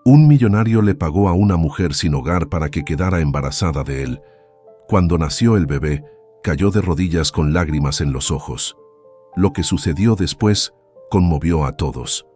Un millonario le pagó a una mujer sin hogar para que quedara embarazada de él. Cuando nació el bebé, cayó de rodillas con lágrimas en los ojos. Lo que sucedió después conmovió a todos.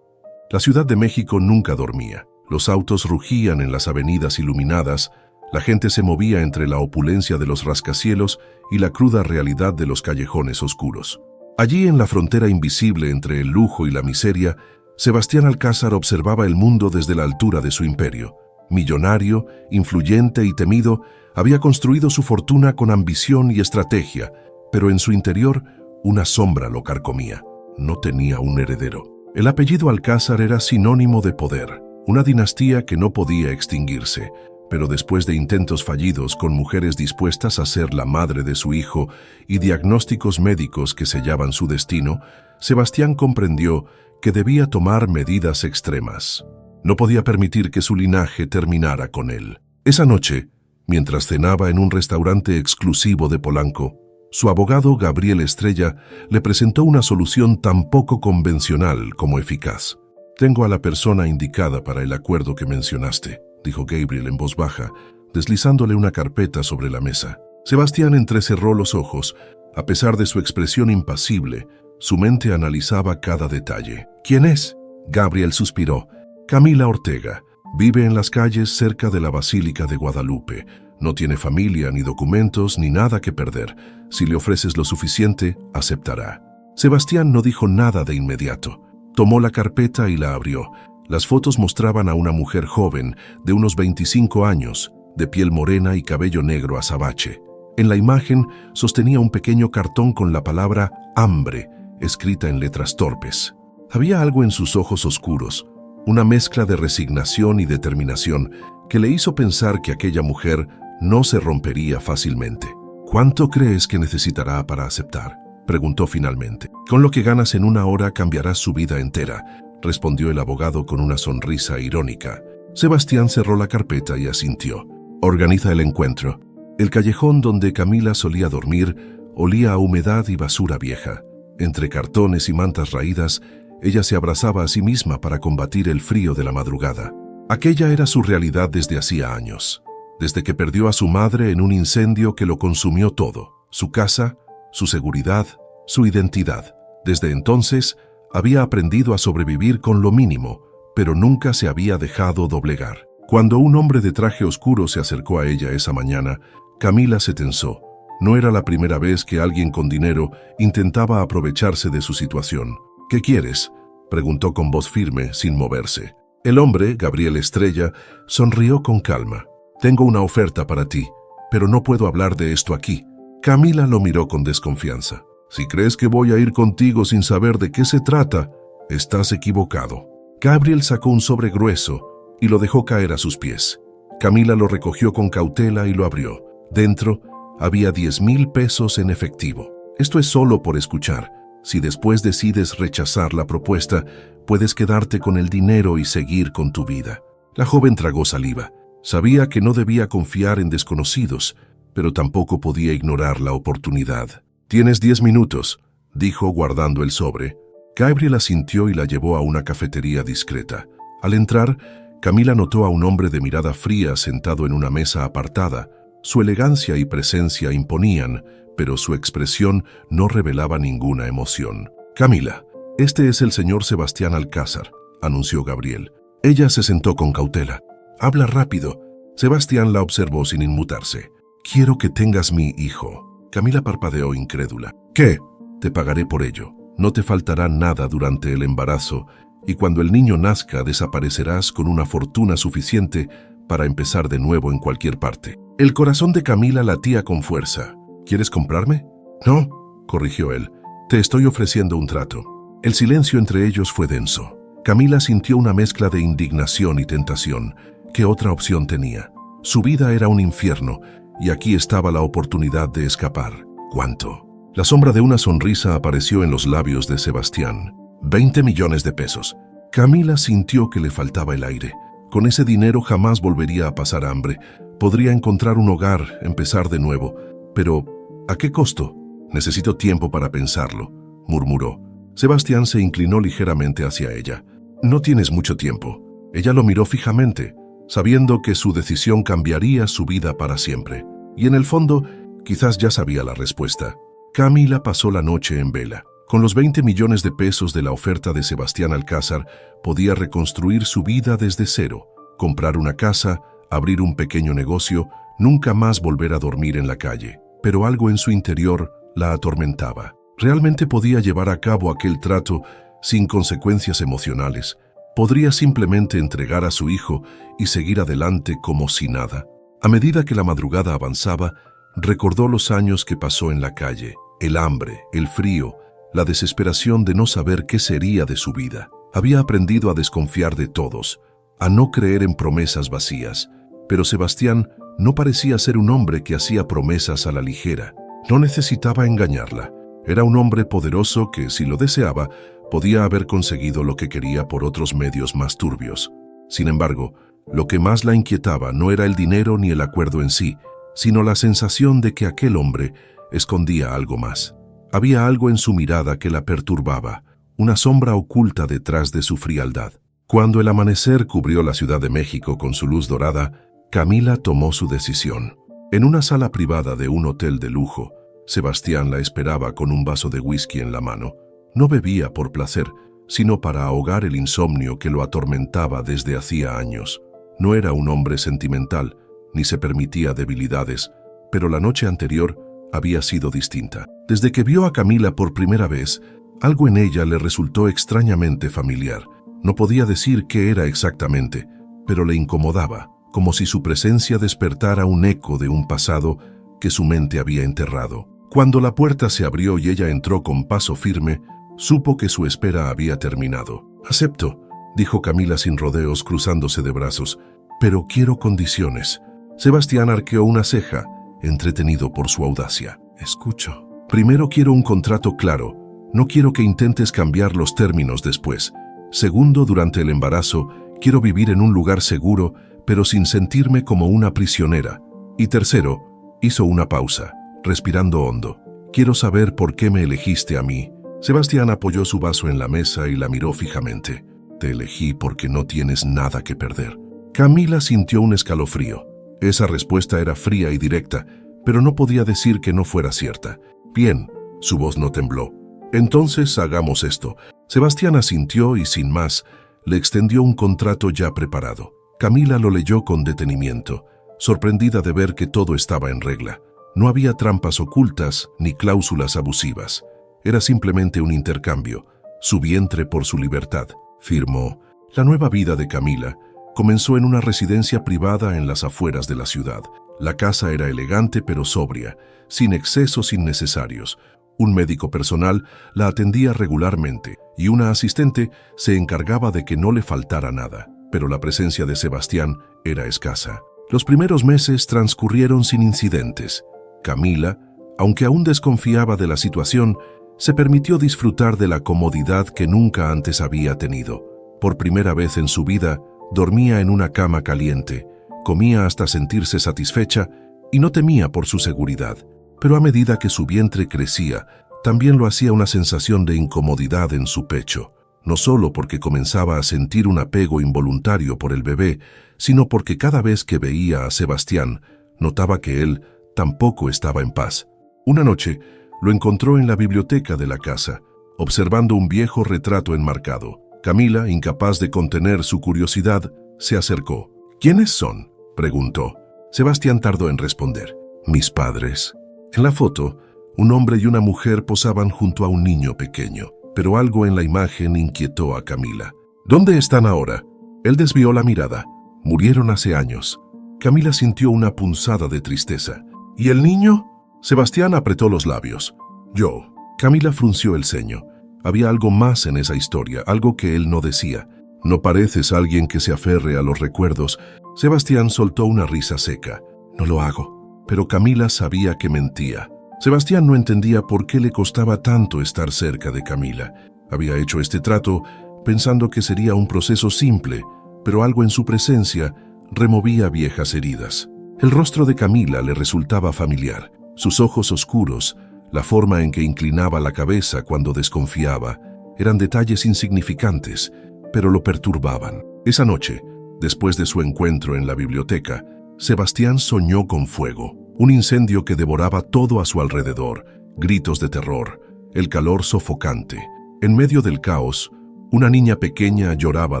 La Ciudad de México nunca dormía. Los autos rugían en las avenidas iluminadas, la gente se movía entre la opulencia de los rascacielos y la cruda realidad de los callejones oscuros. Allí, en la frontera invisible entre el lujo y la miseria, Sebastián Alcázar observaba el mundo desde la altura de su imperio. Millonario, influyente y temido, había construido su fortuna con ambición y estrategia, pero en su interior una sombra lo carcomía. No tenía un heredero. El apellido Alcázar era sinónimo de poder, una dinastía que no podía extinguirse, pero después de intentos fallidos con mujeres dispuestas a ser la madre de su hijo y diagnósticos médicos que sellaban su destino, Sebastián comprendió que debía tomar medidas extremas. No podía permitir que su linaje terminara con él. Esa noche, mientras cenaba en un restaurante exclusivo de Polanco, su abogado Gabriel Estrella le presentó una solución tan poco convencional como eficaz. «Tengo a la persona indicada para el acuerdo que mencionaste», dijo Gabriel en voz baja, deslizándole una carpeta sobre la mesa. Sebastián entrecerró los ojos. A pesar de su expresión impasible, su mente analizaba cada detalle. «¿Quién es?», Gabriel suspiró. «Camila Ortega. Vive en las calles cerca de la Basílica de Guadalupe. No tiene familia, ni documentos, ni nada que perder. Si le ofreces lo suficiente, aceptará». Sebastián no dijo nada de inmediato. Tomó la carpeta y la abrió. Las fotos mostraban a una mujer joven, de unos 25 años, de piel morena y cabello negro azabache. En la imagen sostenía un pequeño cartón con la palabra «hambre», escrita en letras torpes. Había algo en sus ojos oscuros, una mezcla de resignación y determinación que le hizo pensar que aquella mujer no se rompería fácilmente. «¿Cuánto crees que necesitará para aceptar?», preguntó finalmente. «Con lo que ganas en una hora cambiarás su vida entera», respondió el abogado con una sonrisa irónica. Sebastián cerró la carpeta y asintió. «Organiza el encuentro». El callejón donde Camila solía dormir olía a humedad y basura vieja. Entre cartones y mantas raídas, ella se abrazaba a sí misma para combatir el frío de la madrugada. Aquella era su realidad desde hacía años, desde que perdió a su madre en un incendio que lo consumió todo: su casa, su seguridad, su identidad. Desde entonces, había aprendido a sobrevivir con lo mínimo, pero nunca se había dejado doblegar. Cuando un hombre de traje oscuro se acercó a ella esa mañana, Camila se tensó. No era la primera vez que alguien con dinero intentaba aprovecharse de su situación. «¿Qué quieres?», preguntó con voz firme, sin moverse. El hombre, Gabriel Estrella, sonrió con calma. «Tengo una oferta para ti, pero no puedo hablar de esto aquí». Camila lo miró con desconfianza. «Si crees que voy a ir contigo sin saber de qué se trata, estás equivocado». Gabriel sacó un sobre grueso y lo dejó caer a sus pies. Camila lo recogió con cautela y lo abrió. Dentro había 10,000 pesos en efectivo. «Esto es solo por escuchar. Si después decides rechazar la propuesta, puedes quedarte con el dinero y seguir con tu vida». La joven tragó saliva. Sabía que no debía confiar en desconocidos, pero tampoco podía ignorar la oportunidad. «Tienes 10 minutos», dijo guardando el sobre. Gabriel asintió y la llevó a una cafetería discreta. Al entrar, Camila notó a un hombre de mirada fría sentado en una mesa apartada. Su elegancia y presencia imponían, pero su expresión no revelaba ninguna emoción. «Camila, este es el señor Sebastián Alcázar», anunció Gabriel. Ella se sentó con cautela. «Habla rápido». Sebastián la observó sin inmutarse. «Quiero que tengas mi hijo». Camila parpadeó incrédula. «¿Qué?». «Te pagaré por ello. No te faltará nada durante el embarazo, y cuando el niño nazca desaparecerás con una fortuna suficiente para empezar de nuevo en cualquier parte». El corazón de Camila latía con fuerza. «¿Quieres comprarme?». «No», corrigió él. «Te estoy ofreciendo un trato». El silencio entre ellos fue denso. Camila sintió una mezcla de indignación y tentación. ¿Qué otra opción tenía? Su vida era un infierno, y aquí estaba la oportunidad de escapar. ¿Cuánto? La sombra de una sonrisa apareció en los labios de Sebastián. 20 millones de pesos. Camila sintió que le faltaba el aire. Con ese dinero jamás volvería a pasar hambre. Podría encontrar un hogar, empezar de nuevo. Pero, ¿a qué costo? «Necesito tiempo para pensarlo», murmuró. Sebastián se inclinó ligeramente hacia ella. «No tienes mucho tiempo. Ella lo miró fijamente, sabiendo que su decisión cambiaría su vida para siempre. Y en el fondo, quizás ya sabía la respuesta. Camila pasó la noche en vela. Con los 20 millones de pesos de la oferta de Sebastián Alcázar, podía reconstruir su vida desde cero, comprar una casa, abrir un pequeño negocio, nunca más volver a dormir en la calle. Pero algo en su interior la atormentaba. ¿Realmente podía llevar a cabo aquel trato sin consecuencias emocionales? ¿Podría simplemente entregar a su hijo y seguir adelante como si nada? A medida que la madrugada avanzaba, recordó los años que pasó en la calle, el hambre, el frío, la desesperación de no saber qué sería de su vida. Había aprendido a desconfiar de todos, a no creer en promesas vacías, pero Sebastián no parecía ser un hombre que hacía promesas a la ligera. No necesitaba engañarla. Era un hombre poderoso que, si lo deseaba, podía haber conseguido lo que quería por otros medios más turbios. Sin embargo, lo que más la inquietaba no era el dinero ni el acuerdo en sí, sino la sensación de que aquel hombre escondía algo más. Había algo en su mirada que la perturbaba, una sombra oculta detrás de su frialdad. Cuando el amanecer cubrió la Ciudad de México con su luz dorada, Camila tomó su decisión. En una sala privada de un hotel de lujo, Sebastián la esperaba con un vaso de whisky en la mano. No bebía por placer, sino para ahogar el insomnio que lo atormentaba desde hacía años. No era un hombre sentimental, ni se permitía debilidades, pero la noche anterior había sido distinta. Desde que vio a Camila por primera vez, algo en ella le resultó extrañamente familiar. No podía decir qué era exactamente, pero le incomodaba, como si su presencia despertara un eco de un pasado que su mente había enterrado. Cuando la puerta se abrió y ella entró con paso firme, supo que su espera había terminado. «Acepto», dijo Camila sin rodeos, cruzándose de brazos, «pero quiero condiciones». Sebastián arqueó una ceja, entretenido por su audacia. «Escucho. Primero quiero un contrato claro. No quiero que intentes cambiar los términos después. Segundo, durante el embarazo, quiero vivir en un lugar seguro, pero sin sentirme como una prisionera. Y tercero», hizo una pausa, respirando hondo, «quiero saber por qué me elegiste a mí». Sebastián apoyó su vaso en la mesa y la miró fijamente. «Te elegí porque no tienes nada que perder». Camila sintió un escalofrío. Esa respuesta era fría y directa, pero no podía decir que no fuera cierta. «Bien», su voz no tembló. «Entonces hagamos esto». Sebastián asintió y, sin más, le extendió un contrato ya preparado. Camila lo leyó con detenimiento, sorprendida de ver que todo estaba en regla. No había trampas ocultas ni cláusulas abusivas. Era simplemente un intercambio, su vientre por su libertad. Firmó. La nueva vida de Camila comenzó en una residencia privada en las afueras de la ciudad. La casa era elegante pero sobria, sin excesos innecesarios. Un médico personal la atendía regularmente y una asistente se encargaba de que no le faltara nada. Pero la presencia de Sebastián era escasa. Los primeros meses transcurrieron sin incidentes. Camila, aunque aún desconfiaba de la situación, se permitió disfrutar de la comodidad que nunca antes había tenido. Por primera vez en su vida, dormía en una cama caliente, comía hasta sentirse satisfecha y no temía por su seguridad. Pero a medida que su vientre crecía, también lo hacía una sensación de incomodidad en su pecho, no solo porque comenzaba a sentir un apego involuntario por el bebé, sino porque cada vez que veía a Sebastián, notaba que él tampoco estaba en paz. Una noche, lo encontró en la biblioteca de la casa, observando un viejo retrato enmarcado. Camila, incapaz de contener su curiosidad, se acercó. «¿Quiénes son?», preguntó. Sebastián tardó en responder. «Mis padres». En la foto, un hombre y una mujer posaban junto a un niño pequeño, pero algo en la imagen inquietó a Camila. «¿Dónde están ahora?». Él desvió la mirada. «Murieron hace años». Camila sintió una punzada de tristeza. «¿Y el niño?». Sebastián apretó los labios. «Yo». Camila frunció el ceño. Había algo más en esa historia, algo que él no decía. «No pareces alguien que se aferre a los recuerdos». Sebastián soltó una risa seca. «No lo hago». Pero Camila sabía que mentía. Sebastián no entendía por qué le costaba tanto estar cerca de Camila. Había hecho este trato pensando que sería un proceso simple, pero algo en su presencia removía viejas heridas. El rostro de Camila le resultaba familiar. Sus ojos oscuros, la forma en que inclinaba la cabeza cuando desconfiaba, eran detalles insignificantes, pero lo perturbaban. Esa noche, después de su encuentro en la biblioteca, Sebastián soñó con fuego, un incendio que devoraba todo a su alrededor, gritos de terror, el calor sofocante. En medio del caos, una niña pequeña lloraba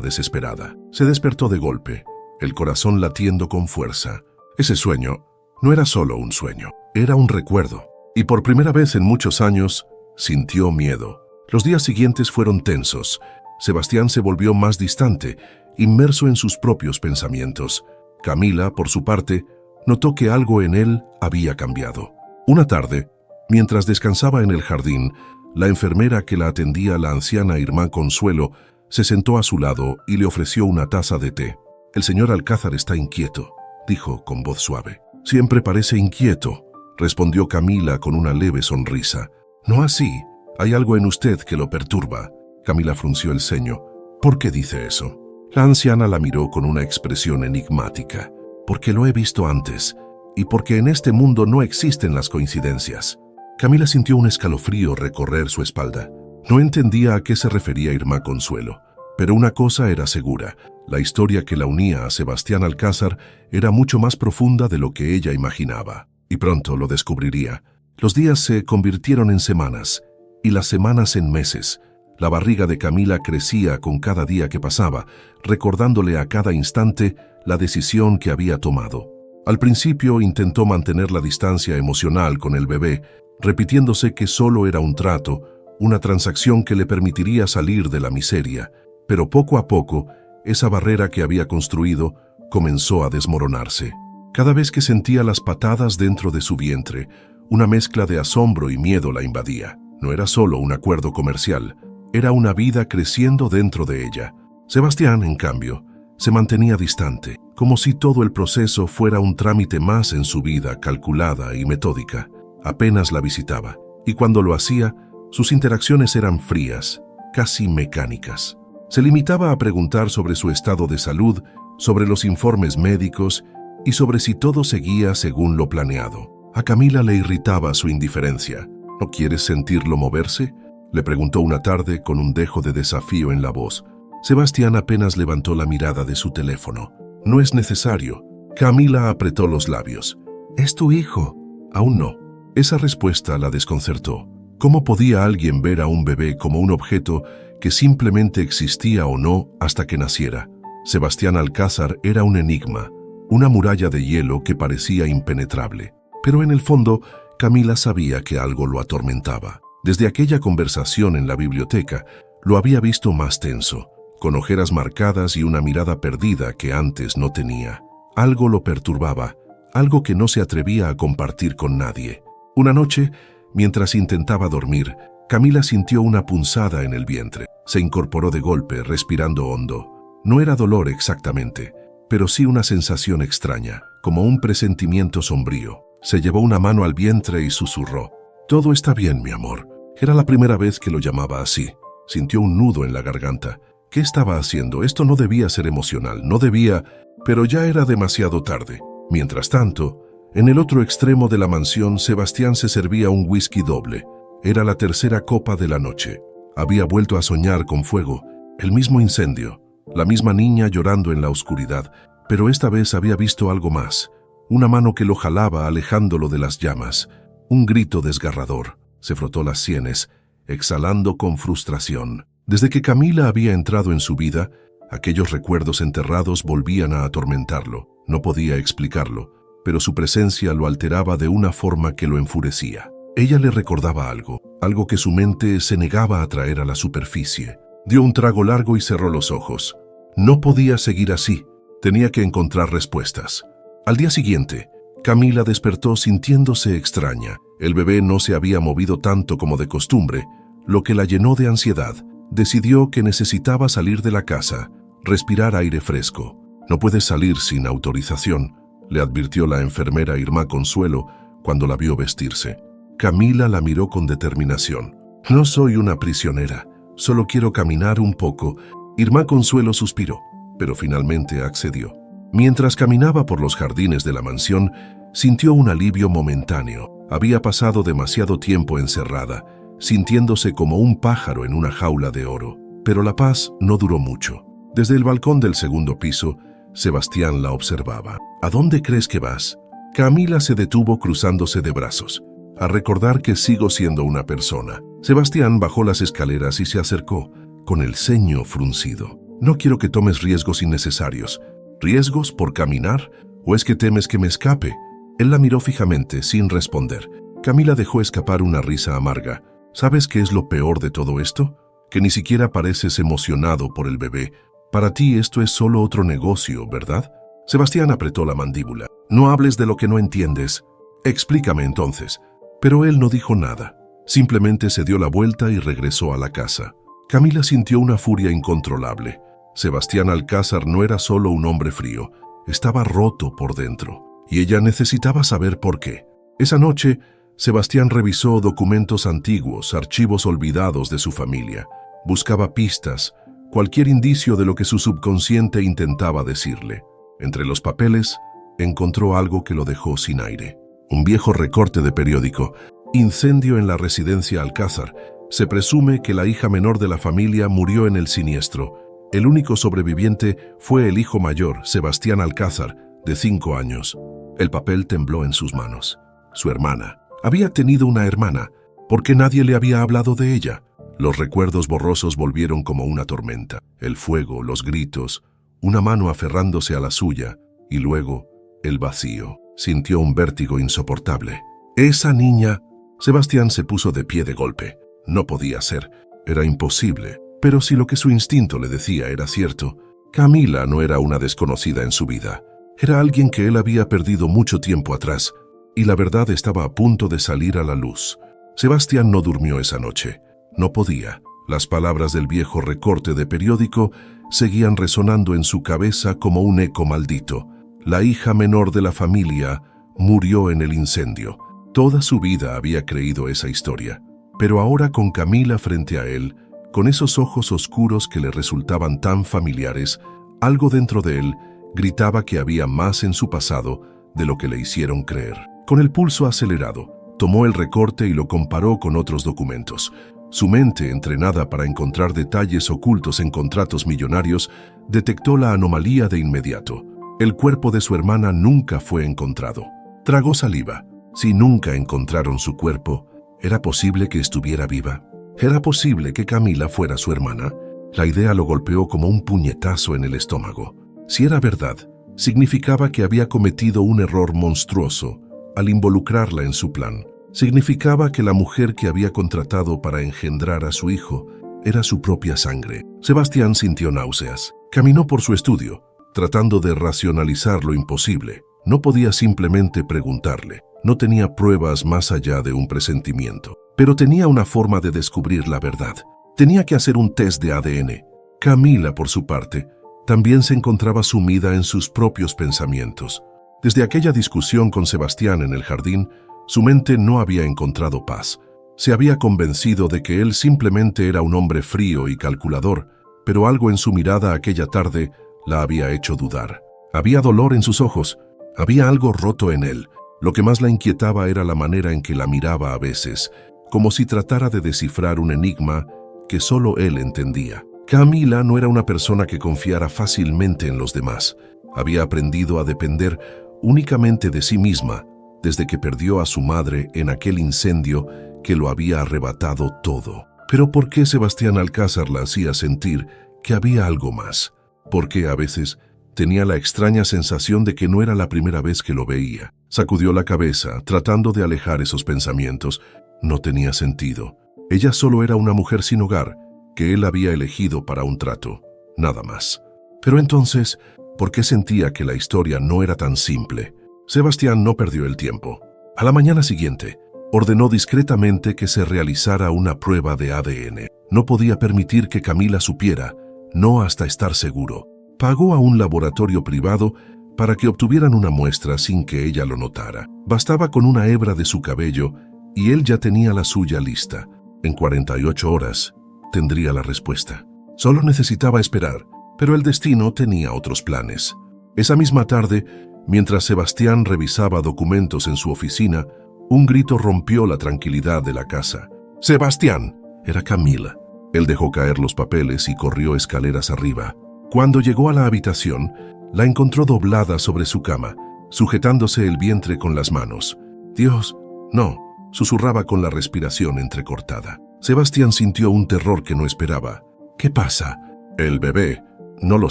desesperada. Se despertó de golpe, el corazón latiendo con fuerza. Ese sueño no era solo un sueño, era un recuerdo. Y por primera vez en muchos años, sintió miedo. Los días siguientes fueron tensos. Sebastián se volvió más distante, inmerso en sus propios pensamientos. Camila, por su parte, notó que algo en él había cambiado. Una tarde, mientras descansaba en el jardín, la enfermera que la atendía, la anciana Irmá Consuelo, se sentó a su lado y le ofreció una taza de té. «El señor Alcázar está inquieto», dijo con voz suave. «Siempre parece inquieto», respondió Camila con una leve sonrisa. «No así. Hay algo en usted que lo perturba». Camila frunció el ceño. «¿Por qué dice eso?» La anciana la miró con una expresión enigmática. «Porque lo he visto antes, y porque en este mundo no existen las coincidencias». Camila sintió un escalofrío recorrer su espalda. No entendía a qué se refería Irmá Consuelo, pero una cosa era segura: la historia que la unía a Sebastián Alcázar era mucho más profunda de lo que ella imaginaba, y pronto lo descubriría. Los días se convirtieron en semanas, y las semanas en meses. La barriga de Camila crecía con cada día que pasaba, recordándole a cada instante la decisión que había tomado. Al principio intentó mantener la distancia emocional con el bebé, repitiéndose que solo era un trato, una transacción que le permitiría salir de la miseria. Pero poco a poco, esa barrera que había construido comenzó a desmoronarse. Cada vez que sentía las patadas dentro de su vientre, una mezcla de asombro y miedo la invadía. No era solo un acuerdo comercial, era una vida creciendo dentro de ella. Sebastián, en cambio, se mantenía distante, como si todo el proceso fuera un trámite más en su vida calculada y metódica. Apenas la visitaba, y cuando lo hacía, sus interacciones eran frías, casi mecánicas. Se limitaba a preguntar sobre su estado de salud, sobre los informes médicos y sobre si todo seguía según lo planeado. A Camila le irritaba su indiferencia. «¿No quieres sentirlo moverse?», le preguntó una tarde con un dejo de desafío en la voz. Sebastián apenas levantó la mirada de su teléfono. «No es necesario». Camila apretó los labios. «Es tu hijo». «Aún no». Esa respuesta la desconcertó. ¿Cómo podía alguien ver a un bebé como un objeto que simplemente existía o no hasta que naciera? Sebastián Alcázar era un enigma, una muralla de hielo que parecía impenetrable. Pero en el fondo, Camila sabía que algo lo atormentaba. Desde aquella conversación en la biblioteca, lo había visto más tenso, con ojeras marcadas y una mirada perdida que antes no tenía. Algo lo perturbaba, algo que no se atrevía a compartir con nadie. Una noche, mientras intentaba dormir, Camila sintió una punzada en el vientre. Se incorporó de golpe, respirando hondo. No era dolor exactamente, pero sí una sensación extraña, como un presentimiento sombrío. Se llevó una mano al vientre y susurró: «Todo está bien, mi amor». Era la primera vez que lo llamaba así. Sintió un nudo en la garganta. ¿Qué estaba haciendo? Esto no debía ser emocional, no debía, pero ya era demasiado tarde. Mientras tanto, en el otro extremo de la mansión, Sebastián se servía un whisky doble. Era la tercera copa de la noche. Había vuelto a soñar con fuego, el mismo incendio, la misma niña llorando en la oscuridad, pero esta vez había visto algo más. Una mano que lo jalaba alejándolo de las llamas. Un grito desgarrador. Se frotó las sienes, exhalando con frustración. Desde que Camila había entrado en su vida, aquellos recuerdos enterrados volvían a atormentarlo. No podía explicarlo, pero su presencia lo alteraba de una forma que lo enfurecía. Ella le recordaba algo que su mente se negaba a traer a la superficie. Dio un trago largo y cerró los ojos. No podía seguir así. Tenía que encontrar respuestas. Al día siguiente, Camila despertó sintiéndose extraña. El bebé no se había movido tanto como de costumbre, lo que la llenó de ansiedad. Decidió que necesitaba salir de la casa, respirar aire fresco. «No puedes salir sin autorización», le advirtió la enfermera Irmá Consuelo cuando la vio vestirse. Camila la miró con determinación. «No soy una prisionera, solo quiero caminar un poco». Irmá Consuelo suspiró, pero finalmente accedió. Mientras caminaba por los jardines de la mansión, sintió un alivio momentáneo. Había pasado demasiado tiempo encerrada, sintiéndose como un pájaro en una jaula de oro. Pero la paz no duró mucho. Desde el balcón del segundo piso, Sebastián la observaba. ¿A dónde crees que vas? Camila se detuvo cruzándose de brazos. A recordar que sigo siendo una persona. Sebastián bajó las escaleras y se acercó, con el ceño fruncido. No quiero que tomes riesgos innecesarios. ¿Riesgos por caminar? ¿O es que temes que me escape? Él la miró fijamente, sin responder. Camila dejó escapar una risa amarga. ¿Sabes qué es lo peor de todo esto? Que ni siquiera pareces emocionado por el bebé. Para ti esto es solo otro negocio, ¿verdad? Sebastián apretó la mandíbula. No hables de lo que no entiendes. Explícame entonces. Pero él no dijo nada. Simplemente se dio la vuelta y regresó a la casa. Camila sintió una furia incontrolable. Sebastián Alcázar no era solo un hombre frío, estaba roto por dentro, y ella necesitaba saber por qué. Esa noche, Sebastián revisó documentos antiguos, archivos olvidados de su familia. Buscaba pistas, cualquier indicio de lo que su subconsciente intentaba decirle. Entre los papeles, encontró algo que lo dejó sin aire. Un viejo recorte de periódico. Incendio en la residencia Alcázar. Se presume que la hija menor de la familia murió en el siniestro. El único sobreviviente fue el hijo mayor, Sebastián Alcázar, de 5 años. El papel tembló en sus manos. Su hermana. Había tenido una hermana. ¿Por qué nadie le había hablado de ella? Los recuerdos borrosos volvieron como una tormenta. El fuego, los gritos, una mano aferrándose a la suya, y luego el vacío. Sintió un vértigo insoportable. Esa niña... Sebastián se puso de pie de golpe. No podía ser. Era imposible. Pero si lo que su instinto le decía era cierto, Camila no era una desconocida en su vida. Era alguien que él había perdido mucho tiempo atrás, y la verdad estaba a punto de salir a la luz. Sebastián no durmió esa noche. No podía. Las palabras del viejo recorte de periódico seguían resonando en su cabeza como un eco maldito. La hija menor de la familia murió en el incendio. Toda su vida había creído esa historia, pero ahora con Camila frente a él, con esos ojos oscuros que le resultaban tan familiares, algo dentro de él gritaba que había más en su pasado de lo que le hicieron creer. Con el pulso acelerado, tomó el recorte y lo comparó con otros documentos. Su mente, entrenada para encontrar detalles ocultos en contratos millonarios, detectó la anomalía de inmediato. El cuerpo de su hermana nunca fue encontrado. Tragó saliva. Si nunca encontraron su cuerpo, ¿era posible que estuviera viva? ¿Era posible que Camila fuera su hermana? La idea lo golpeó como un puñetazo en el estómago. Si era verdad, significaba que había cometido un error monstruoso al involucrarla en su plan. Significaba que la mujer que había contratado para engendrar a su hijo era su propia sangre. Sebastián sintió náuseas. Caminó por su estudio, tratando de racionalizar lo imposible. No podía simplemente preguntarle. No tenía pruebas más allá de un presentimiento. Pero tenía una forma de descubrir la verdad. Tenía que hacer un test de ADN. Camila, por su parte, también se encontraba sumida en sus propios pensamientos. Desde aquella discusión con Sebastián en el jardín, su mente no había encontrado paz. Se había convencido de que él simplemente era un hombre frío y calculador, pero algo en su mirada aquella tarde la había hecho dudar. Había dolor en sus ojos, había algo roto en él. Lo que más la inquietaba era la manera en que la miraba a veces, como si tratara de descifrar un enigma que solo él entendía. Camila no era una persona que confiara fácilmente en los demás. Había aprendido a depender únicamente de sí misma desde que perdió a su madre en aquel incendio que lo había arrebatado todo. Pero ¿por qué Sebastián Alcázar la hacía sentir que había algo más? Porque a veces tenía la extraña sensación de que no era la primera vez que lo veía. Sacudió la cabeza, tratando de alejar esos pensamientos. No tenía sentido. Ella solo era una mujer sin hogar, que él había elegido para un trato. Nada más. Pero entonces, ¿por qué sentía que la historia no era tan simple? Sebastián no perdió el tiempo. A la mañana siguiente, ordenó discretamente que se realizara una prueba de ADN. No podía permitir que Camila supiera, no hasta estar seguro. Pagó a un laboratorio privado para que obtuvieran una muestra sin que ella lo notara. Bastaba con una hebra de su cabello y él ya tenía la suya lista. En 48 horas tendría la respuesta. Solo necesitaba esperar, pero el destino tenía otros planes. Esa misma tarde, mientras Sebastián revisaba documentos en su oficina, un grito rompió la tranquilidad de la casa. ¡Sebastián! Era Camila. Él dejó caer los papeles y corrió escaleras arriba. Cuando llegó a la habitación, la encontró doblada sobre su cama, sujetándose el vientre con las manos. «Dios, no», susurraba con la respiración entrecortada. Sebastián sintió un terror que no esperaba. «¿Qué pasa?» «El bebé. No lo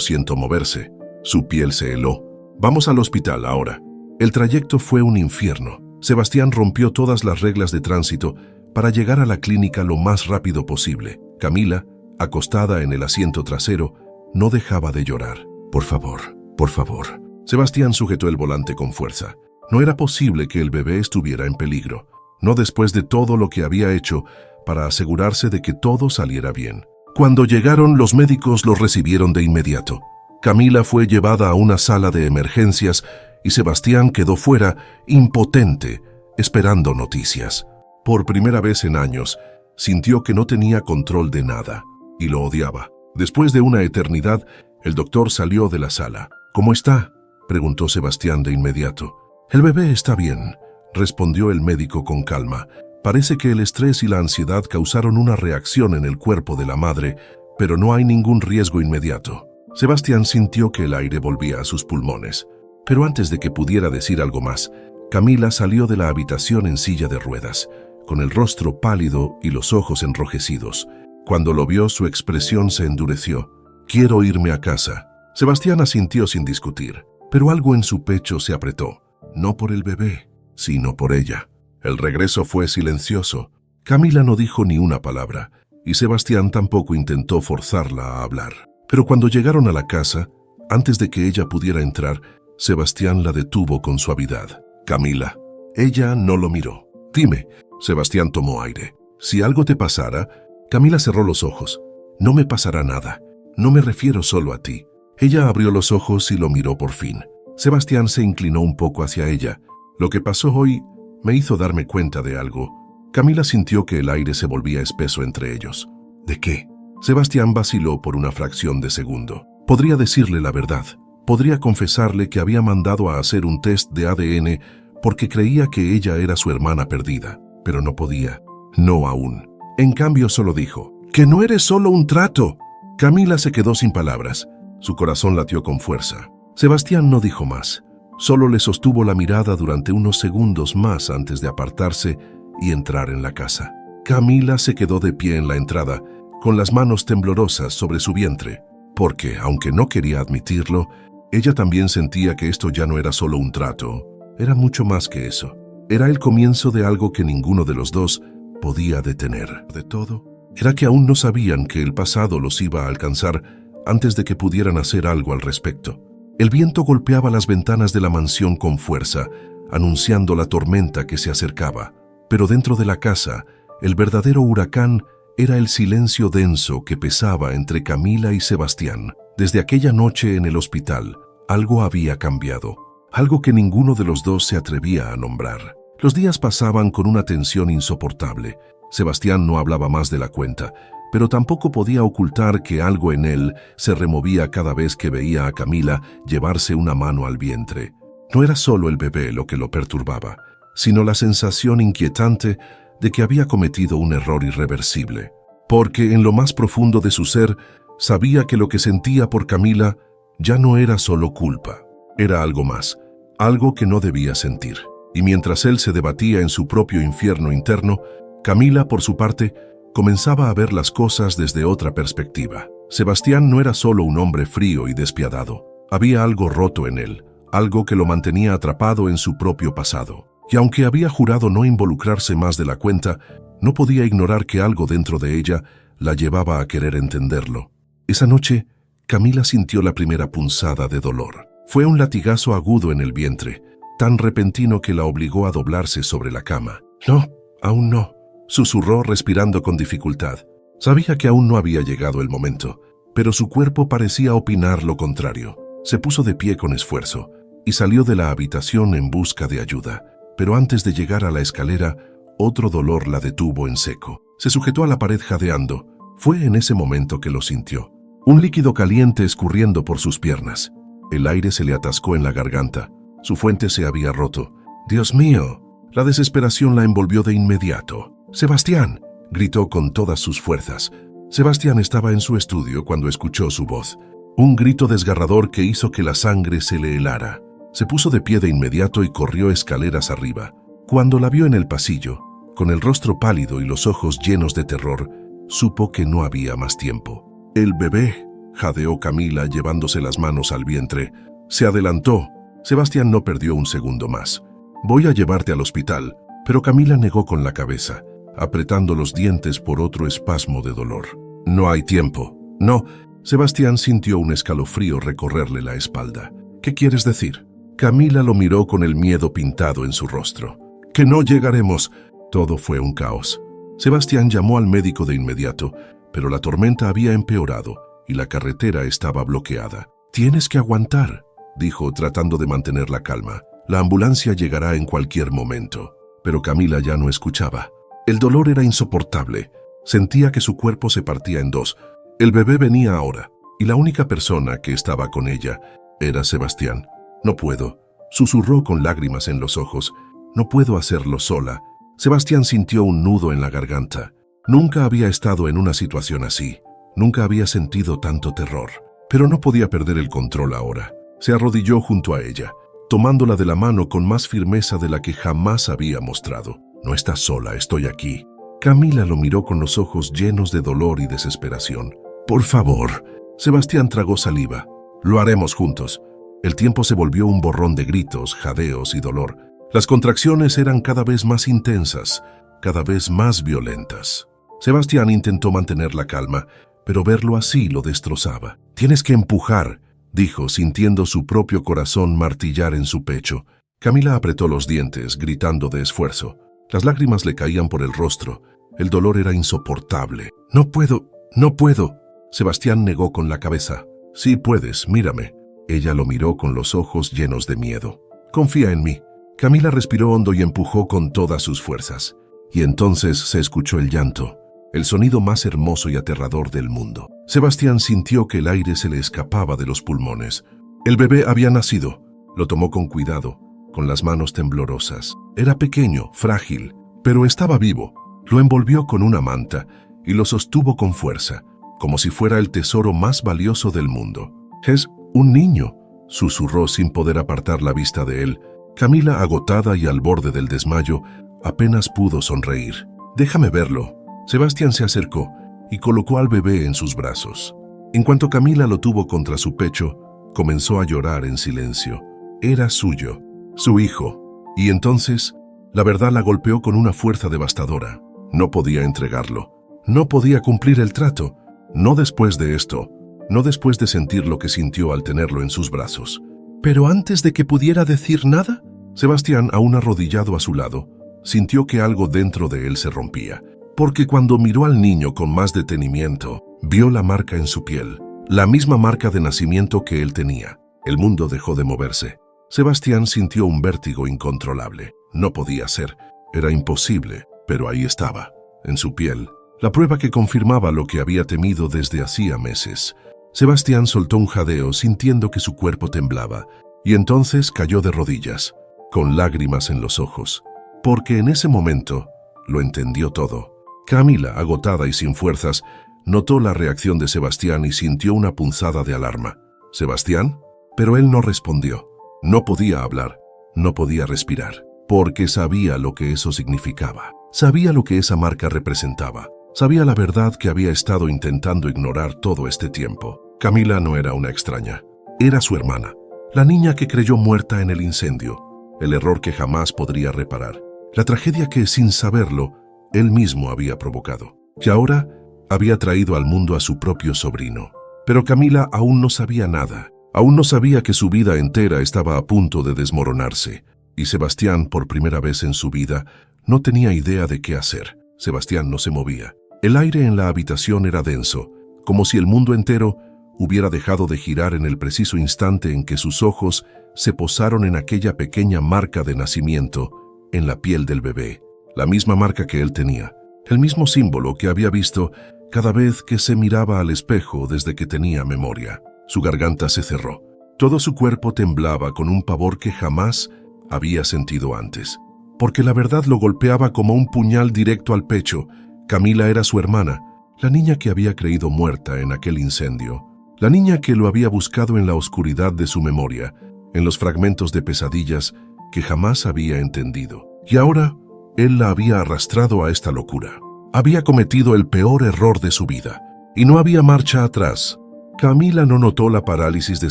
siento moverse». Su piel se heló. «Vamos al hospital ahora». El trayecto fue un infierno. Sebastián rompió todas las reglas de tránsito para llegar a la clínica lo más rápido posible. Camila, acostada en el asiento trasero, no dejaba de llorar. «Por favor, por favor». Sebastián sujetó el volante con fuerza. No era posible que el bebé estuviera en peligro, no después de todo lo que había hecho para asegurarse de que todo saliera bien. Cuando llegaron, los médicos los recibieron de inmediato. Camila fue llevada a una sala de emergencias y Sebastián quedó fuera, impotente, esperando noticias. Por primera vez en años, sintió que no tenía control de nada y lo odiaba. Después de una eternidad, el doctor salió de la sala. «¿Cómo está?», preguntó Sebastián de inmediato. «El bebé está bien», respondió el médico con calma. «Parece que el estrés y la ansiedad causaron una reacción en el cuerpo de la madre, pero no hay ningún riesgo inmediato». Sebastián sintió que el aire volvía a sus pulmones. Pero antes de que pudiera decir algo más, Camila salió de la habitación en silla de ruedas, con el rostro pálido y los ojos enrojecidos. Cuando lo vio, su expresión se endureció. «Quiero irme a casa». Sebastián asintió sin discutir, pero algo en su pecho se apretó. No por el bebé, sino por ella. El regreso fue silencioso. Camila no dijo ni una palabra, y Sebastián tampoco intentó forzarla a hablar. Pero cuando llegaron a la casa, antes de que ella pudiera entrar, Sebastián la detuvo con suavidad. «Camila». Ella no lo miró. «Dime». Sebastián tomó aire. «Si algo te pasara». Camila cerró los ojos. «No me pasará nada. No me refiero solo a ti». Ella abrió los ojos y lo miró por fin. Sebastián se inclinó un poco hacia ella. «Lo que pasó hoy me hizo darme cuenta de algo». Camila sintió que el aire se volvía espeso entre ellos. «¿De qué?». Sebastián vaciló por una fracción de segundo. Podría decirle la verdad. Podría confesarle que había mandado a hacer un test de ADN porque creía que ella era su hermana perdida. Pero no podía. No aún. En cambio solo dijo: «Que no eres solo un trato». Camila se quedó sin palabras. Su corazón latió con fuerza. Sebastián no dijo más. Solo le sostuvo la mirada durante unos segundos más antes de apartarse y entrar en la casa. Camila se quedó de pie en la entrada, con las manos temblorosas sobre su vientre, porque, aunque no quería admitirlo, ella también sentía que esto ya no era solo un trato, era mucho más que eso. Era el comienzo de algo que ninguno de los dos podía detener. De todo, era que aún no sabían que el pasado los iba a alcanzar antes de que pudieran hacer algo al respecto. El viento golpeaba las ventanas de la mansión con fuerza, anunciando la tormenta que se acercaba. Pero dentro de la casa, el verdadero huracán era el silencio denso que pesaba entre Camila y Sebastián. Desde aquella noche en el hospital, algo había cambiado, algo que ninguno de los dos se atrevía a nombrar. Los días pasaban con una tensión insoportable. Sebastián no hablaba más de la cuenta, pero tampoco podía ocultar que algo en él se removía cada vez que veía a Camila llevarse una mano al vientre. No era solo el bebé lo que lo perturbaba, sino la sensación inquietante de que había cometido un error irreversible. Porque en lo más profundo de su ser, sabía que lo que sentía por Camila ya no era solo culpa. Era algo más, algo que no debía sentir. Y mientras él se debatía en su propio infierno interno, Camila, por su parte, comenzaba a ver las cosas desde otra perspectiva. Sebastián no era solo un hombre frío y despiadado. Había algo roto en él, algo que lo mantenía atrapado en su propio pasado. Y aunque había jurado no involucrarse más de la cuenta, no podía ignorar que algo dentro de ella la llevaba a querer entenderlo. Esa noche, Camila sintió la primera punzada de dolor. Fue un latigazo agudo en el vientre, tan repentino que la obligó a doblarse sobre la cama. «No, aún no», susurró respirando con dificultad. Sabía que aún no había llegado el momento, pero su cuerpo parecía opinar lo contrario. Se puso de pie con esfuerzo y salió de la habitación en busca de ayuda. Pero antes de llegar a la escalera, otro dolor la detuvo en seco. Se sujetó a la pared jadeando. Fue en ese momento que lo sintió. Un líquido caliente escurriendo por sus piernas. El aire se le atascó en la garganta. Su fuente se había roto. «¡Dios mío!». La desesperación la envolvió de inmediato. «¡Sebastián!», gritó con todas sus fuerzas. Sebastián estaba en su estudio cuando escuchó su voz. Un grito desgarrador que hizo que la sangre se le helara. Se puso de pie de inmediato y corrió escaleras arriba. Cuando la vio en el pasillo, con el rostro pálido y los ojos llenos de terror, supo que no había más tiempo. «El bebé», jadeó Camila llevándose las manos al vientre. Se adelantó. Sebastián no perdió un segundo más. «Voy a llevarte al hospital», pero Camila negó con la cabeza, apretando los dientes por otro espasmo de dolor. «No hay tiempo». «No». Sebastián sintió un escalofrío recorrerle la espalda. «¿Qué quieres decir?» Camila lo miró con el miedo pintado en su rostro. «Que no llegaremos». Todo fue un caos. Sebastián llamó al médico de inmediato, pero la tormenta había empeorado y la carretera estaba bloqueada. «Tienes que aguantar», dijo tratando de mantener la calma. «La ambulancia llegará en cualquier momento». Pero Camila ya no escuchaba. El dolor era insoportable. Sentía que su cuerpo se partía en dos. El bebé venía ahora, y la única persona que estaba con ella era Sebastián. «No puedo», susurró con lágrimas en los ojos. «No puedo hacerlo sola». Sebastián sintió un nudo en la garganta. Nunca había estado en una situación así. Nunca había sentido tanto terror. Pero no podía perder el control ahora. Se arrodilló junto a ella, tomándola de la mano con más firmeza de la que jamás había mostrado. «No estás sola, estoy aquí». Camila lo miró con los ojos llenos de dolor y desesperación. «Por favor». Sebastián tragó saliva. «Lo haremos juntos». El tiempo se volvió un borrón de gritos, jadeos y dolor. Las contracciones eran cada vez más intensas, cada vez más violentas. Sebastián intentó mantener la calma, pero verlo así lo destrozaba. «Tienes que empujar», dijo, sintiendo su propio corazón martillar en su pecho. Camila apretó los dientes, gritando de esfuerzo. Las lágrimas le caían por el rostro. El dolor era insoportable. «No puedo, no puedo». Sebastián negó con la cabeza. «Sí puedes, mírame». Ella lo miró con los ojos llenos de miedo. «Confía en mí». Camila respiró hondo y empujó con todas sus fuerzas. Y entonces se escuchó el llanto, el sonido más hermoso y aterrador del mundo. Sebastián sintió que el aire se le escapaba de los pulmones. El bebé había nacido. Lo tomó con cuidado, con las manos temblorosas. Era pequeño, frágil, pero estaba vivo. Lo envolvió con una manta y lo sostuvo con fuerza, como si fuera el tesoro más valioso del mundo. «Es un niño», susurró sin poder apartar la vista de él. Camila, agotada y al borde del desmayo, apenas pudo sonreír. «Déjame verlo». Sebastián se acercó y colocó al bebé en sus brazos. En cuanto Camila lo tuvo contra su pecho, comenzó a llorar en silencio. Era suyo, su hijo. Y entonces, la verdad la golpeó con una fuerza devastadora. No podía entregarlo. No podía cumplir el trato. No después de esto. No después de sentir lo que sintió al tenerlo en sus brazos. Pero antes de que pudiera decir nada, Sebastián, aún arrodillado a su lado, sintió que algo dentro de él se rompía. Porque cuando miró al niño con más detenimiento, vio la marca en su piel, la misma marca de nacimiento que él tenía. El mundo dejó de moverse. Sebastián sintió un vértigo incontrolable. No podía ser, era imposible, pero ahí estaba, en su piel, la prueba que confirmaba lo que había temido desde hacía meses. Sebastián soltó un jadeo sintiendo que su cuerpo temblaba, y entonces cayó de rodillas, con lágrimas en los ojos, porque en ese momento lo entendió todo. Camila, agotada y sin fuerzas, notó la reacción de Sebastián y sintió una punzada de alarma. «¿Sebastián?» Pero él no respondió. No podía hablar, no podía respirar, porque sabía lo que eso significaba. Sabía lo que esa marca representaba. Sabía la verdad que había estado intentando ignorar todo este tiempo. Camila no era una extraña. Era su hermana, la niña que creyó muerta en el incendio, el error que jamás podría reparar, la tragedia que, sin saberlo, él mismo había provocado, que ahora había traído al mundo a su propio sobrino. Pero Camila aún no sabía nada. Aún no sabía que su vida entera estaba a punto de desmoronarse. Y Sebastián, por primera vez en su vida, no tenía idea de qué hacer. Sebastián no se movía. El aire en la habitación era denso, como si el mundo entero hubiera dejado de girar en el preciso instante en que sus ojos se posaron en aquella pequeña marca de nacimiento en la piel del bebé. La misma marca que él tenía, el mismo símbolo que había visto cada vez que se miraba al espejo desde que tenía memoria. Su garganta se cerró. Todo su cuerpo temblaba con un pavor que jamás había sentido antes. Porque la verdad lo golpeaba como un puñal directo al pecho. Camila era su hermana, la niña que había creído muerta en aquel incendio, La niña que lo había buscado en la oscuridad de su memoria, en los fragmentos de pesadillas que jamás había entendido. Y ahora, él la había arrastrado a esta locura. Había cometido el peor error de su vida, y no había marcha atrás. Camila no notó la parálisis de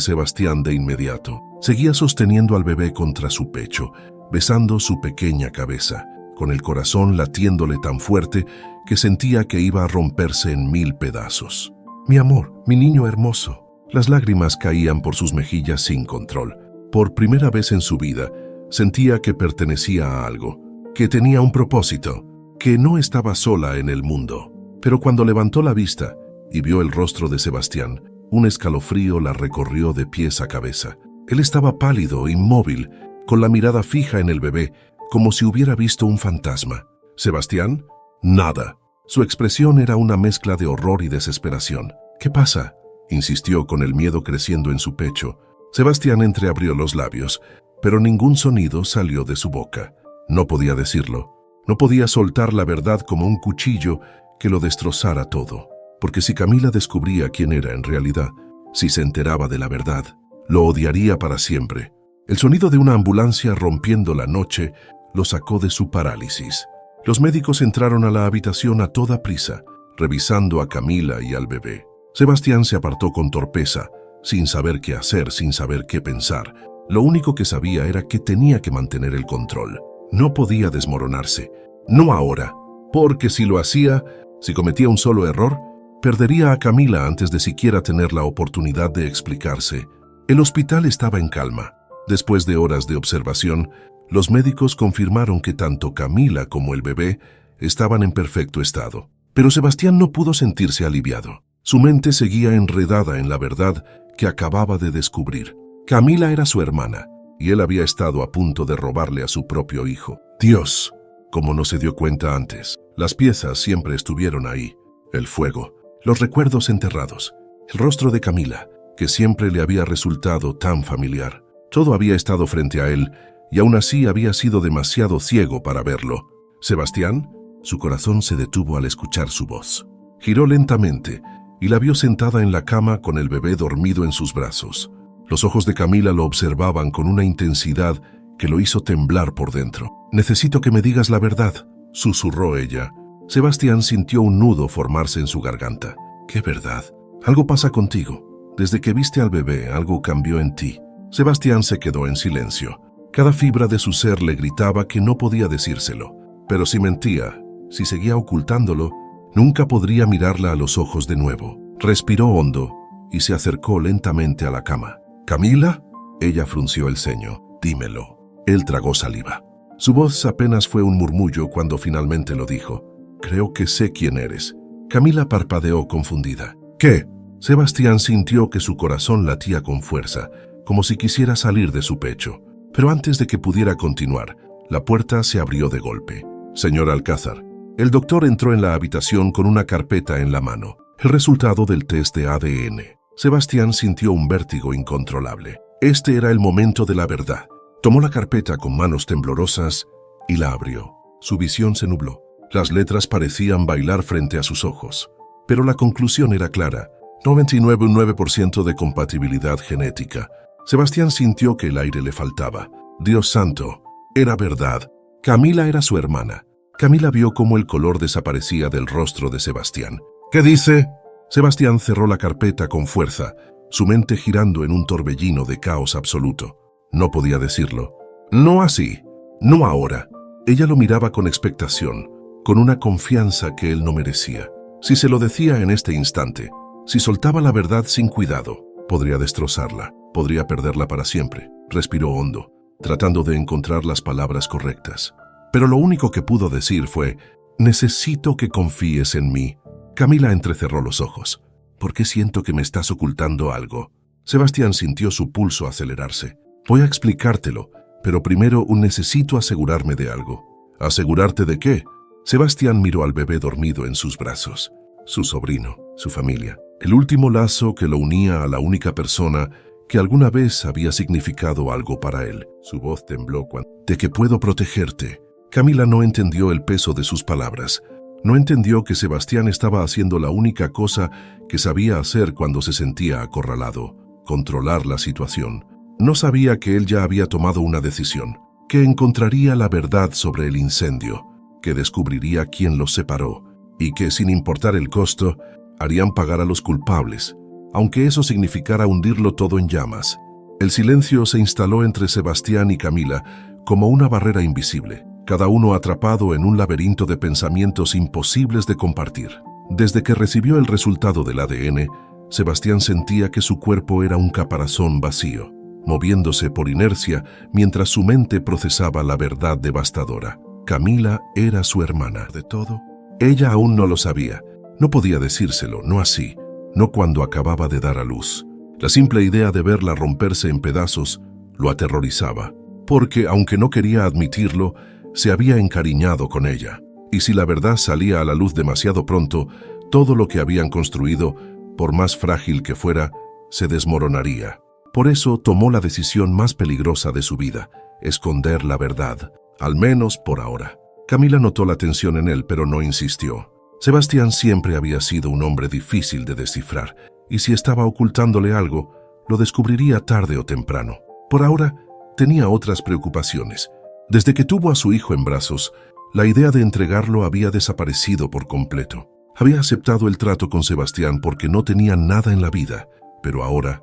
Sebastián de inmediato. Seguía sosteniendo al bebé contra su pecho, besando su pequeña cabeza, con el corazón latiéndole tan fuerte que sentía que iba a romperse en 1000 pedazos. «Mi amor, mi niño hermoso». Las lágrimas caían por sus mejillas sin control. Por primera vez en su vida, sentía que pertenecía a algo, que tenía un propósito, que no estaba sola en el mundo. Pero cuando levantó la vista y vio el rostro de Sebastián, un escalofrío la recorrió de pies a cabeza. Él estaba pálido, inmóvil, con la mirada fija en el bebé, como si hubiera visto un fantasma. ¿Sebastián? Nada. Su expresión era una mezcla de horror y desesperación. «¿Qué pasa?», insistió con el miedo creciendo en su pecho. Sebastián entreabrió los labios, pero ningún sonido salió de su boca. No podía decirlo. No podía soltar la verdad como un cuchillo que lo destrozara todo. Porque si Camila descubría quién era en realidad, si se enteraba de la verdad, lo odiaría para siempre. El sonido de una ambulancia rompiendo la noche lo sacó de su parálisis. Los médicos entraron a la habitación a toda prisa, revisando a Camila y al bebé. Sebastián se apartó con torpeza, sin saber qué hacer, sin saber qué pensar. Lo único que sabía era que tenía que mantener el control. No podía desmoronarse. No ahora, porque si lo hacía, si cometía un solo error, perdería a Camila antes de siquiera tener la oportunidad de explicarse. El hospital estaba en calma. Después de horas de observación, los médicos confirmaron que tanto Camila como el bebé estaban en perfecto estado. Pero Sebastián no pudo sentirse aliviado. Su mente seguía enredada en la verdad que acababa de descubrir. Camila era su hermana, y él había estado a punto de robarle a su propio hijo. Dios, como no se dio cuenta antes. Las piezas siempre estuvieron ahí. El fuego, los recuerdos enterrados, el rostro de Camila, que siempre le había resultado tan familiar. Todo había estado frente a él, y aún así había sido demasiado ciego para verlo. ¿Sebastián? Su corazón se detuvo al escuchar su voz. Giró lentamente y la vio sentada en la cama con el bebé dormido en sus brazos. Los ojos de Camila lo observaban con una intensidad que lo hizo temblar por dentro. «Necesito que me digas la verdad», susurró ella. Sebastián sintió un nudo formarse en su garganta. «¿Qué verdad? Algo pasa contigo. Desde que viste al bebé, algo cambió en ti». Sebastián se quedó en silencio. Cada fibra de su ser le gritaba que no podía decírselo. Pero si mentía, si seguía ocultándolo, nunca podría mirarla a los ojos de nuevo. Respiró hondo y se acercó lentamente a la cama. «¿Camila?». Ella frunció el ceño. «Dímelo». Él tragó saliva. Su voz apenas fue un murmullo cuando finalmente lo dijo. «Creo que sé quién eres». Camila parpadeó confundida. «¿Qué?». Sebastián sintió que su corazón latía con fuerza, como si quisiera salir de su pecho. Pero antes de que pudiera continuar, la puerta se abrió de golpe. «Señor Alcázar». El doctor entró en la habitación con una carpeta en la mano, el resultado del test de ADN. Sebastián sintió un vértigo incontrolable. Este era el momento de la verdad. Tomó la carpeta con manos temblorosas y la abrió. Su visión se nubló. Las letras parecían bailar frente a sus ojos. Pero la conclusión era clara. 99,9% de compatibilidad genética. Sebastián sintió que el aire le faltaba. Dios santo, era verdad. Camila era su hermana. Camila vio cómo el color desaparecía del rostro de Sebastián. «¿Qué dice?». Sebastián cerró la carpeta con fuerza, su mente girando en un torbellino de caos absoluto. No podía decirlo. «No así. No ahora». Ella lo miraba con expectación, con una confianza que él no merecía. Si se lo decía en este instante, si soltaba la verdad sin cuidado, podría destrozarla, podría perderla para siempre. Respiró hondo, tratando de encontrar las palabras correctas. Pero lo único que pudo decir fue: «Necesito que confíes en mí». Camila entrecerró los ojos. «¿Por qué siento que me estás ocultando algo?». Sebastián sintió su pulso acelerarse. «Voy a explicártelo, pero primero necesito asegurarme de algo». «¿Asegurarte de qué?». Sebastián miró al bebé dormido en sus brazos. Su sobrino, su familia. El último lazo que lo unía a la única persona que alguna vez había significado algo para él. Su voz tembló cuando... «¿De que puedo protegerte?». Camila no entendió el peso de sus palabras. No entendió que Sebastián estaba haciendo la única cosa que sabía hacer cuando se sentía acorralado: controlar la situación. No sabía que él ya había tomado una decisión, que encontraría la verdad sobre el incendio, que descubriría quién los separó y que, sin importar el costo, harían pagar a los culpables, aunque eso significara hundirlo todo en llamas. El silencio se instaló entre Sebastián y Camila como una barrera invisible, cada uno atrapado en un laberinto de pensamientos imposibles de compartir. Desde que recibió el resultado del ADN, Sebastián sentía que su cuerpo era un caparazón vacío, moviéndose por inercia mientras su mente procesaba la verdad devastadora. Camila era su hermana. ¿De todo? Ella aún no lo sabía. No podía decírselo, no así, no cuando acababa de dar a luz. La simple idea de verla romperse en pedazos lo aterrorizaba, porque, aunque no quería admitirlo, se había encariñado con ella. Y si la verdad salía a la luz demasiado pronto, todo lo que habían construido, por más frágil que fuera, se desmoronaría. Por eso tomó la decisión más peligrosa de su vida: esconder la verdad, al menos por ahora. Camila notó la tensión en él, pero no insistió. Sebastián siempre había sido un hombre difícil de descifrar, y si estaba ocultándole algo, lo descubriría tarde o temprano. Por ahora, tenía otras preocupaciones. Desde que tuvo a su hijo en brazos, la idea de entregarlo había desaparecido por completo. Había aceptado el trato con Sebastián porque no tenía nada en la vida, pero ahora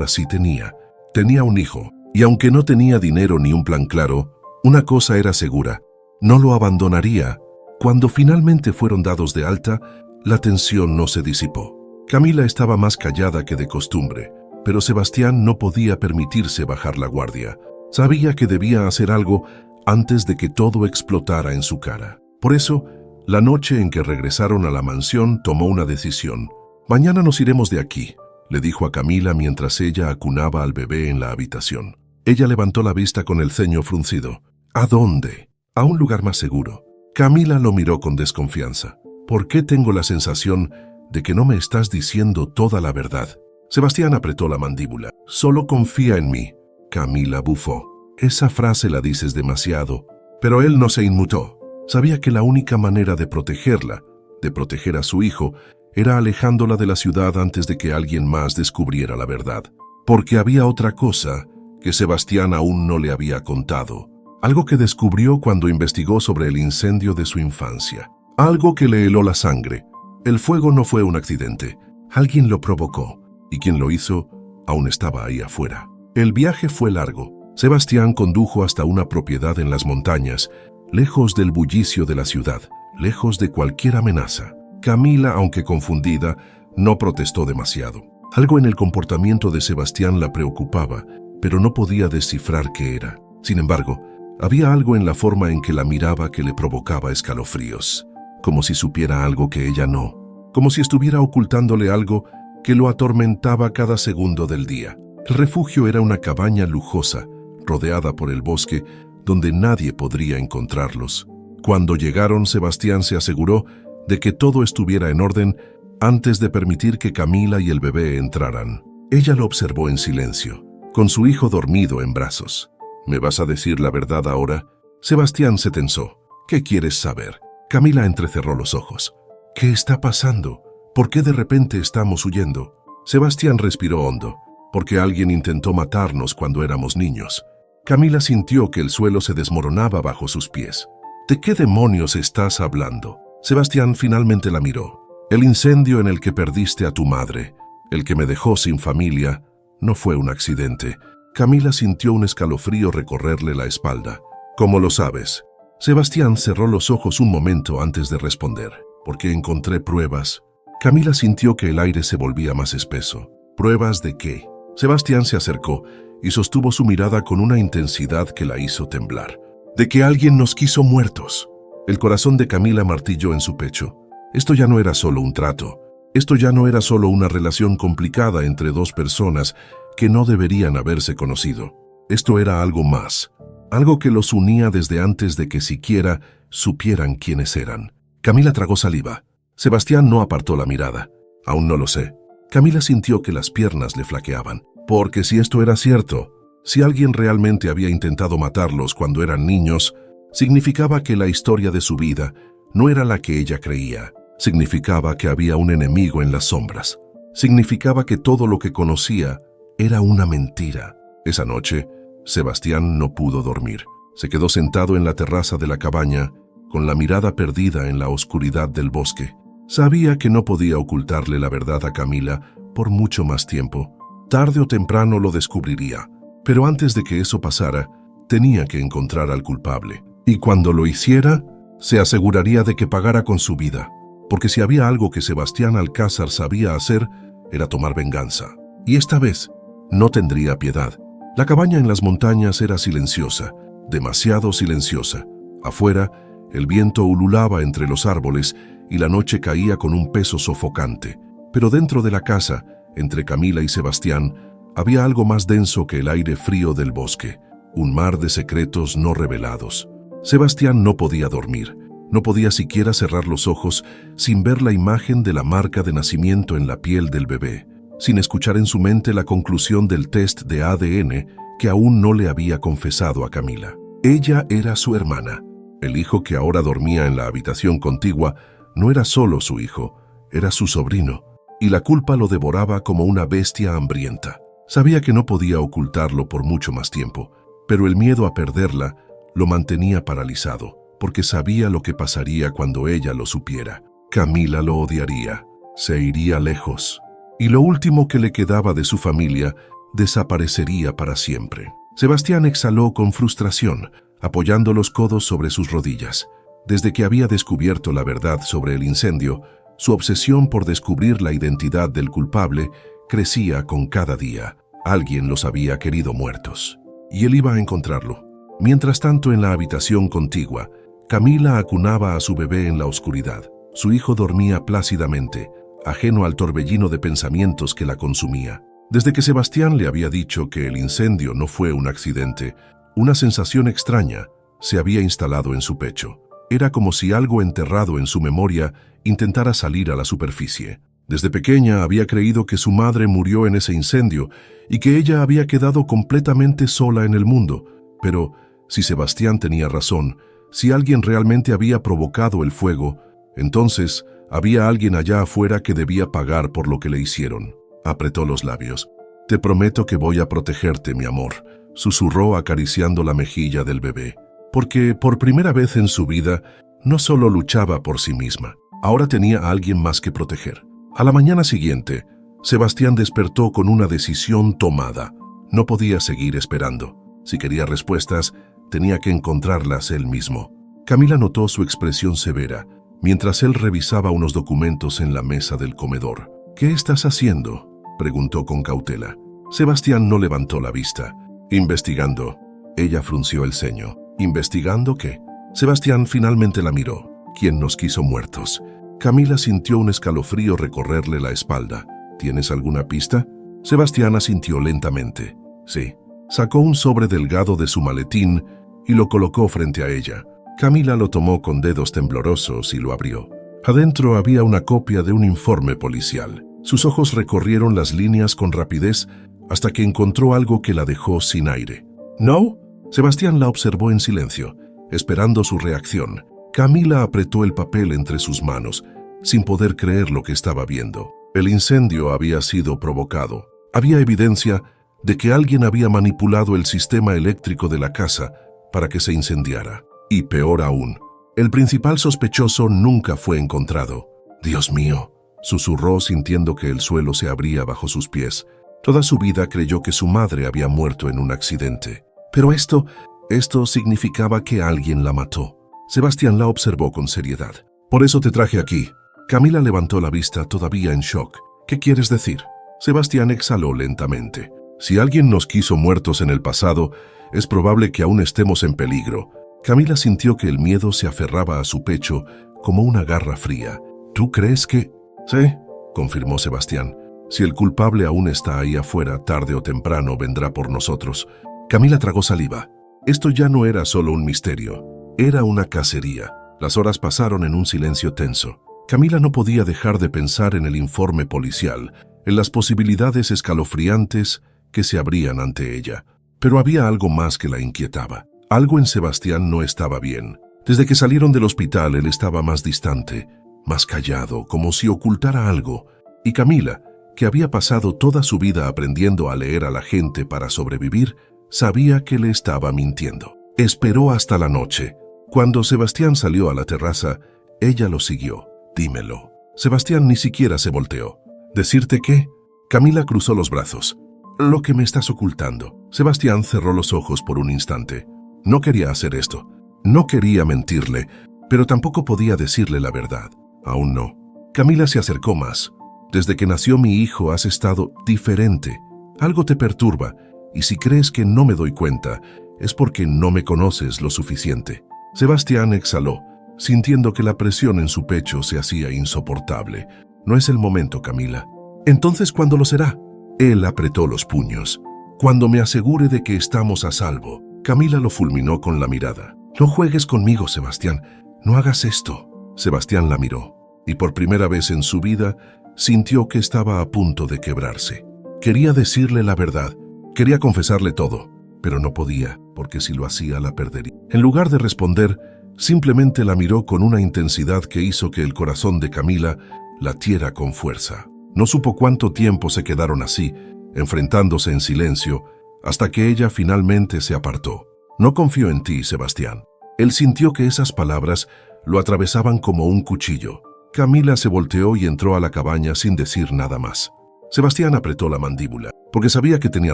sí tenía. Tenía un hijo, y aunque no tenía dinero ni un plan claro, una cosa era segura: no lo abandonaría. Cuando finalmente fueron dados de alta, la tensión no se disipó. Camila estaba más callada que de costumbre, pero Sebastián no podía permitirse bajar la guardia. Sabía que debía hacer algo antes de que todo explotara en su cara. Por eso, la noche en que regresaron a la mansión, tomó una decisión. «Mañana nos iremos de aquí», le dijo a Camila mientras ella acunaba al bebé en la habitación. Ella levantó la vista con el ceño fruncido. «¿A dónde?» «A un lugar más seguro». Camila lo miró con desconfianza. «¿Por qué tengo la sensación de que no me estás diciendo toda la verdad?» Sebastián apretó la mandíbula. «Solo confía en mí». Camila bufó. «Esa frase la dices demasiado». Pero él no se inmutó. Sabía que la única manera de protegerla, de proteger a su hijo, era alejándola de la ciudad antes de que alguien más descubriera la verdad. Porque había otra cosa que Sebastián aún no le había contado. Algo que descubrió cuando investigó sobre el incendio de su infancia. Algo que le heló la sangre. El fuego no fue un accidente. Alguien lo provocó, y quien lo hizo aún estaba ahí afuera. El viaje fue largo. Sebastián condujo hasta una propiedad en las montañas, lejos del bullicio de la ciudad, lejos de cualquier amenaza. Camila, aunque confundida, no protestó demasiado. Algo en el comportamiento de Sebastián la preocupaba, pero no podía descifrar qué era. Sin embargo, había algo en la forma en que la miraba que le provocaba escalofríos, como si supiera algo que ella no, como si estuviera ocultándole algo que lo atormentaba cada segundo del día. El refugio era una cabaña lujosa, rodeada por el bosque, donde nadie podría encontrarlos. Cuando llegaron, Sebastián se aseguró de que todo estuviera en orden antes de permitir que Camila y el bebé entraran. Ella lo observó en silencio, con su hijo dormido en brazos. «¿Me vas a decir la verdad ahora?» Sebastián se tensó. «¿Qué quieres saber?» Camila entrecerró los ojos. «¿Qué está pasando? ¿Por qué de repente estamos huyendo?» Sebastián respiró hondo. «Porque alguien intentó matarnos cuando éramos niños». Camila sintió que el suelo se desmoronaba bajo sus pies. «¿De qué demonios estás hablando?» Sebastián finalmente la miró. «El incendio en el que perdiste a tu madre, el que me dejó sin familia, no fue un accidente». Camila sintió un escalofrío recorrerle la espalda. «¿Cómo lo sabes?» Sebastián cerró los ojos un momento antes de responder. «Porque encontré pruebas». Camila sintió que el aire se volvía más espeso. ¿Pruebas de qué? Sebastián se acercó y sostuvo su mirada con una intensidad que la hizo temblar. «De que alguien nos quiso muertos». El corazón de Camila martilló en su pecho. Esto ya no era solo un trato. Esto ya no era solo una relación complicada entre dos personas que no deberían haberse conocido. Esto era algo más. Algo que los unía desde antes de que siquiera supieran quiénes eran. Camila tragó saliva. Sebastián no apartó la mirada. «Aún no lo sé». Camila sintió que las piernas le flaqueaban. Porque si esto era cierto, si alguien realmente había intentado matarlos cuando eran niños, significaba que la historia de su vida no era la que ella creía. Significaba que había un enemigo en las sombras. Significaba que todo lo que conocía era una mentira. Esa noche, Sebastián no pudo dormir. Se quedó sentado en la terraza de la cabaña, con la mirada perdida en la oscuridad del bosque. Sabía que no podía ocultarle la verdad a Camila por mucho más tiempo. Tarde o temprano lo descubriría. Pero antes de que eso pasara, tenía que encontrar al culpable. Y cuando lo hiciera, se aseguraría de que pagara con su vida. Porque si había algo que Sebastián Alcázar sabía hacer, era tomar venganza. Y esta vez, no tendría piedad. La cabaña en las montañas era silenciosa, demasiado silenciosa. Afuera, el viento ululaba entre los árboles y la noche caía con un peso sofocante. Pero dentro de la casa, entre Camila y Sebastián, había algo más denso que el aire frío del bosque, un mar de secretos no revelados. Sebastián no podía dormir. No podía siquiera cerrar los ojos sin ver la imagen de la marca de nacimiento en la piel del bebé, sin escuchar en su mente la conclusión del test de ADN que aún no le había confesado a Camila. Ella era su hermana. El hijo que ahora dormía en la habitación contigua no era solo su hijo, era su sobrino, y la culpa lo devoraba como una bestia hambrienta. Sabía que no podía ocultarlo por mucho más tiempo, pero el miedo a perderla lo mantenía paralizado, porque sabía lo que pasaría cuando ella lo supiera. Camila lo odiaría, se iría lejos, y lo último que le quedaba de su familia desaparecería para siempre. Sebastián exhaló con frustración, apoyando los codos sobre sus rodillas. Desde que había descubierto la verdad sobre el incendio, su obsesión por descubrir la identidad del culpable crecía con cada día. Alguien los había querido muertos, y él iba a encontrarlo. Mientras tanto, en la habitación contigua, Camila acunaba a su bebé en la oscuridad. Su hijo dormía plácidamente, ajeno al torbellino de pensamientos que la consumía. Desde que Sebastián le había dicho que el incendio no fue un accidente, una sensación extraña se había instalado en su pecho. Era como si algo enterrado en su memoria intentara salir a la superficie. Desde pequeña había creído que su madre murió en ese incendio y que ella había quedado completamente sola en el mundo. Pero si Sebastián tenía razón, si alguien realmente había provocado el fuego, entonces había alguien allá afuera que debía pagar por lo que le hicieron. Apretó los labios. «Te prometo que voy a protegerte, mi amor», susurró acariciando la mejilla del bebé. Porque por primera vez en su vida, no solo luchaba por sí misma, ahora tenía a alguien más que proteger. A la mañana siguiente, Sebastián despertó con una decisión tomada. No podía seguir esperando. Si quería respuestas, tenía que encontrarlas él mismo. Camila notó su expresión severa, mientras él revisaba unos documentos en la mesa del comedor. «¿Qué estás haciendo?», preguntó con cautela. Sebastián no levantó la vista. «Investigando». Ella frunció el ceño. «¿Investigando qué?». Sebastián finalmente la miró. «¿Quién nos quiso muertos?». Camila sintió un escalofrío recorrerle la espalda. «¿Tienes alguna pista?». Sebastián asintió lentamente. «Sí». Sacó un sobre delgado de su maletín y lo colocó frente a ella. Camila lo tomó con dedos temblorosos y lo abrió. Adentro había una copia de un informe policial. Sus ojos recorrieron las líneas con rapidez hasta que encontró algo que la dejó sin aire. «¿No?». Sebastián la observó en silencio, esperando su reacción. Camila apretó el papel entre sus manos, sin poder creer lo que estaba viendo. El incendio había sido provocado. Había evidencia de que alguien había manipulado el sistema eléctrico de la casa para que se incendiara. Y peor aún, el principal sospechoso nunca fue encontrado. «Dios mío», susurró sintiendo que el suelo se abría bajo sus pies. Toda su vida creyó que su madre había muerto en un accidente. Pero esto significaba que alguien la mató. Sebastián la observó con seriedad. «Por eso te traje aquí». Camila levantó la vista todavía en shock. «¿Qué quieres decir?». Sebastián exhaló lentamente. «Si alguien nos quiso muertos en el pasado, es probable que aún estemos en peligro». Camila sintió que el miedo se aferraba a su pecho como una garra fría. «¿Tú crees que...?» «Sí», confirmó Sebastián. «Si el culpable aún está ahí afuera, tarde o temprano vendrá por nosotros». Camila tragó saliva. Esto ya no era solo un misterio, era una cacería. Las horas pasaron en un silencio tenso. Camila no podía dejar de pensar en el informe policial, en las posibilidades escalofriantes que se abrían ante ella. Pero había algo más que la inquietaba. Algo en Sebastián no estaba bien. Desde que salieron del hospital, él estaba más distante, más callado, como si ocultara algo. Y Camila, que había pasado toda su vida aprendiendo a leer a la gente para sobrevivir, sabía que le estaba mintiendo. Esperó hasta la noche. Cuando Sebastián salió a la terraza, ella lo siguió. «Dímelo». Sebastián ni siquiera se volteó. «¿Decirte qué?» Camila cruzó los brazos. «Lo que me estás ocultando». Sebastián cerró los ojos por un instante. No quería hacer esto. No quería mentirle, pero tampoco podía decirle la verdad. Aún no. Camila se acercó más. «Desde que nació mi hijo has estado diferente. Algo te perturba, y si crees que no me doy cuenta, es porque no me conoces lo suficiente». Sebastián exhaló, sintiendo que la presión en su pecho se hacía insoportable. «No es el momento, Camila». «Entonces, ¿cuándo lo será?» Él apretó los puños. «Cuando me asegure de que estamos a salvo». Camila lo fulminó con la mirada. «No juegues conmigo, Sebastián. No hagas esto». Sebastián la miró, y por primera vez en su vida sintió que estaba a punto de quebrarse. Quería decirle la verdad, quería confesarle todo, pero no podía, porque si lo hacía la perdería. En lugar de responder, simplemente la miró con una intensidad que hizo que el corazón de Camila latiera con fuerza. No supo cuánto tiempo se quedaron así, enfrentándose en silencio, hasta que ella finalmente se apartó. «No confío en ti, Sebastián». Él sintió que esas palabras lo atravesaban como un cuchillo. Camila se volteó y entró a la cabaña sin decir nada más. Sebastián apretó la mandíbula, porque sabía que tenía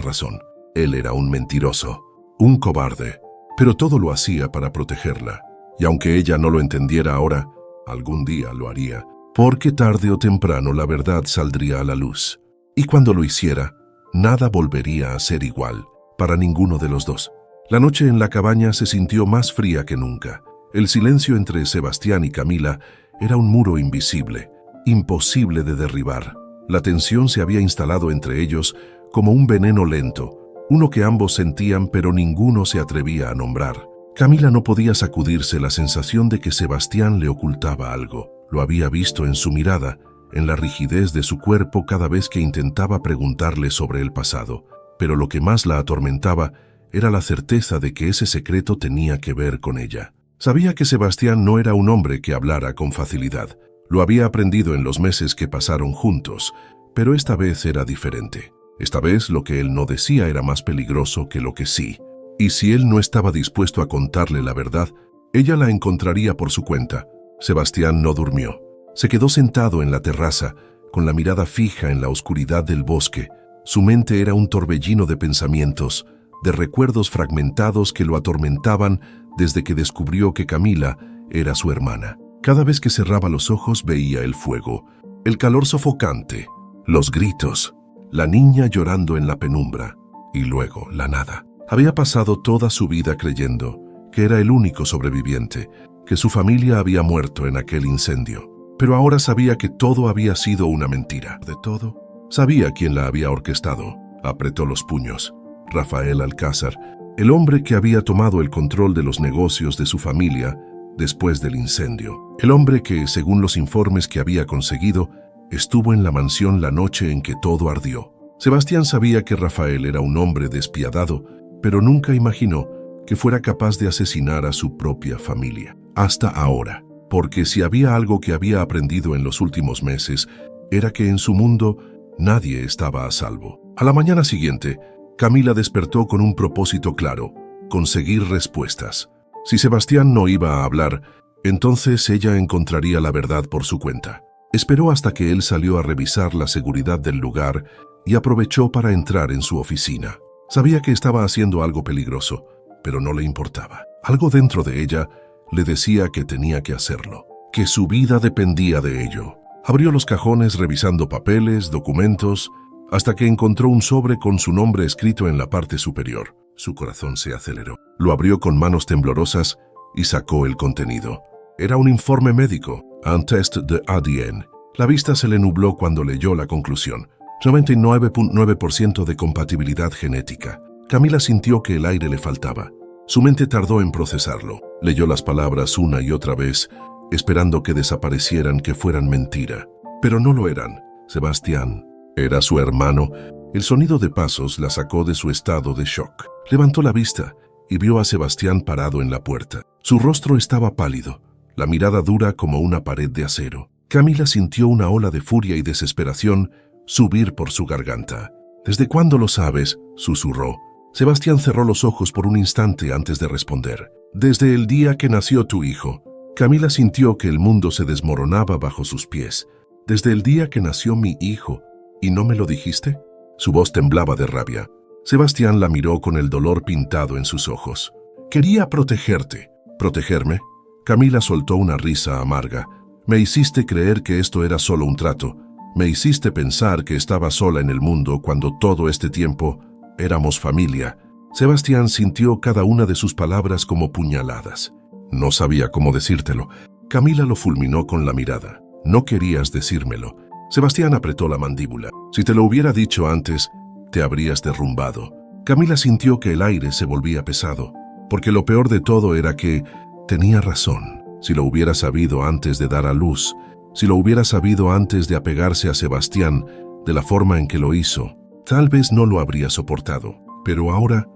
razón. Él era un mentiroso, un cobarde, pero todo lo hacía para protegerla. Y aunque ella no lo entendiera ahora, algún día lo haría, porque tarde o temprano la verdad saldría a la luz. Y cuando lo hiciera, nada volvería a ser igual para ninguno de los dos. La noche en la cabaña se sintió más fría que nunca. El silencio entre Sebastián y Camila era un muro invisible, imposible de derribar. La tensión se había instalado entre ellos como un veneno lento, uno que ambos sentían pero ninguno se atrevía a nombrar. Camila no podía sacudirse la sensación de que Sebastián le ocultaba algo. Lo había visto en su mirada, en la rigidez de su cuerpo cada vez que intentaba preguntarle sobre el pasado. Pero lo que más la atormentaba era la certeza de que ese secreto tenía que ver con ella. Sabía que Sebastián no era un hombre que hablara con facilidad. Lo había aprendido en los meses que pasaron juntos, pero esta vez era diferente. Esta vez lo que él no decía era más peligroso que lo que sí. Y si él no estaba dispuesto a contarle la verdad, ella la encontraría por su cuenta. Sebastián no durmió. Se quedó sentado en la terraza, con la mirada fija en la oscuridad del bosque. Su mente era un torbellino de pensamientos, de recuerdos fragmentados que lo atormentaban desde que descubrió que Camila era su hermana. Cada vez que cerraba los ojos veía el fuego, el calor sofocante, los gritos, la niña llorando en la penumbra, y luego la nada. Había pasado toda su vida creyendo que era el único sobreviviente, que su familia había muerto en aquel incendio. Pero ahora sabía que todo había sido una mentira. De todo, sabía quién la había orquestado. Apretó los puños. Rafael Alcázar, el hombre que había tomado el control de los negocios de su familia después del incendio. El hombre que, según los informes que había conseguido, estuvo en la mansión la noche en que todo ardió. Sebastián sabía que Rafael era un hombre despiadado, pero nunca imaginó que fuera capaz de asesinar a su propia familia. Hasta ahora, porque si había algo que había aprendido en los últimos meses, era que en su mundo nadie estaba a salvo. A la mañana siguiente, Camila despertó con un propósito claro: conseguir respuestas. Si Sebastián no iba a hablar, entonces ella encontraría la verdad por su cuenta. Esperó hasta que él salió a revisar la seguridad del lugar y aprovechó para entrar en su oficina. Sabía que estaba haciendo algo peligroso, pero no le importaba. Algo dentro de ella le decía que tenía que hacerlo, que su vida dependía de ello. Abrió los cajones revisando papeles, documentos, hasta que encontró un sobre con su nombre escrito en la parte superior. Su corazón se aceleró. Lo abrió con manos temblorosas y sacó el contenido. Era un informe médico, un test de ADN. La vista se le nubló cuando leyó la conclusión: 99.9% de compatibilidad genética. Camila sintió que el aire le faltaba. Su mente tardó en procesarlo. Leyó las palabras una y otra vez, esperando que desaparecieran, que fueran mentira. Pero no lo eran. Sebastián era su hermano. El sonido de pasos la sacó de su estado de shock. Levantó la vista y vio a Sebastián parado en la puerta. Su rostro estaba pálido, la mirada dura como una pared de acero. Camila sintió una ola de furia y desesperación subir por su garganta. «¿Desde cuándo lo sabes?», susurró. Sebastián cerró los ojos por un instante antes de responder. «Desde el día que nació tu hijo». Camila sintió que el mundo se desmoronaba bajo sus pies. «¿Desde el día que nació mi hijo? ¿Y no me lo dijiste?». Su voz temblaba de rabia. Sebastián la miró con el dolor pintado en sus ojos. «Quería protegerte». «¿Protegerme?». Camila soltó una risa amarga. «Me hiciste creer que esto era solo un trato. Me hiciste pensar que estaba sola en el mundo cuando todo este tiempo éramos familia». Sebastián sintió cada una de sus palabras como puñaladas. No sabía cómo decírtelo. Camila lo fulminó con la mirada. «No querías decírmelo». Sebastián apretó la mandíbula. «Si te lo hubiera dicho antes, te habrías derrumbado». Camila sintió que el aire se volvía pesado, porque lo peor de todo era que tenía razón. Si lo hubiera sabido antes de dar a luz, si lo hubiera sabido antes de apegarse a Sebastián de la forma en que lo hizo, tal vez no lo habría soportado. Pero ahora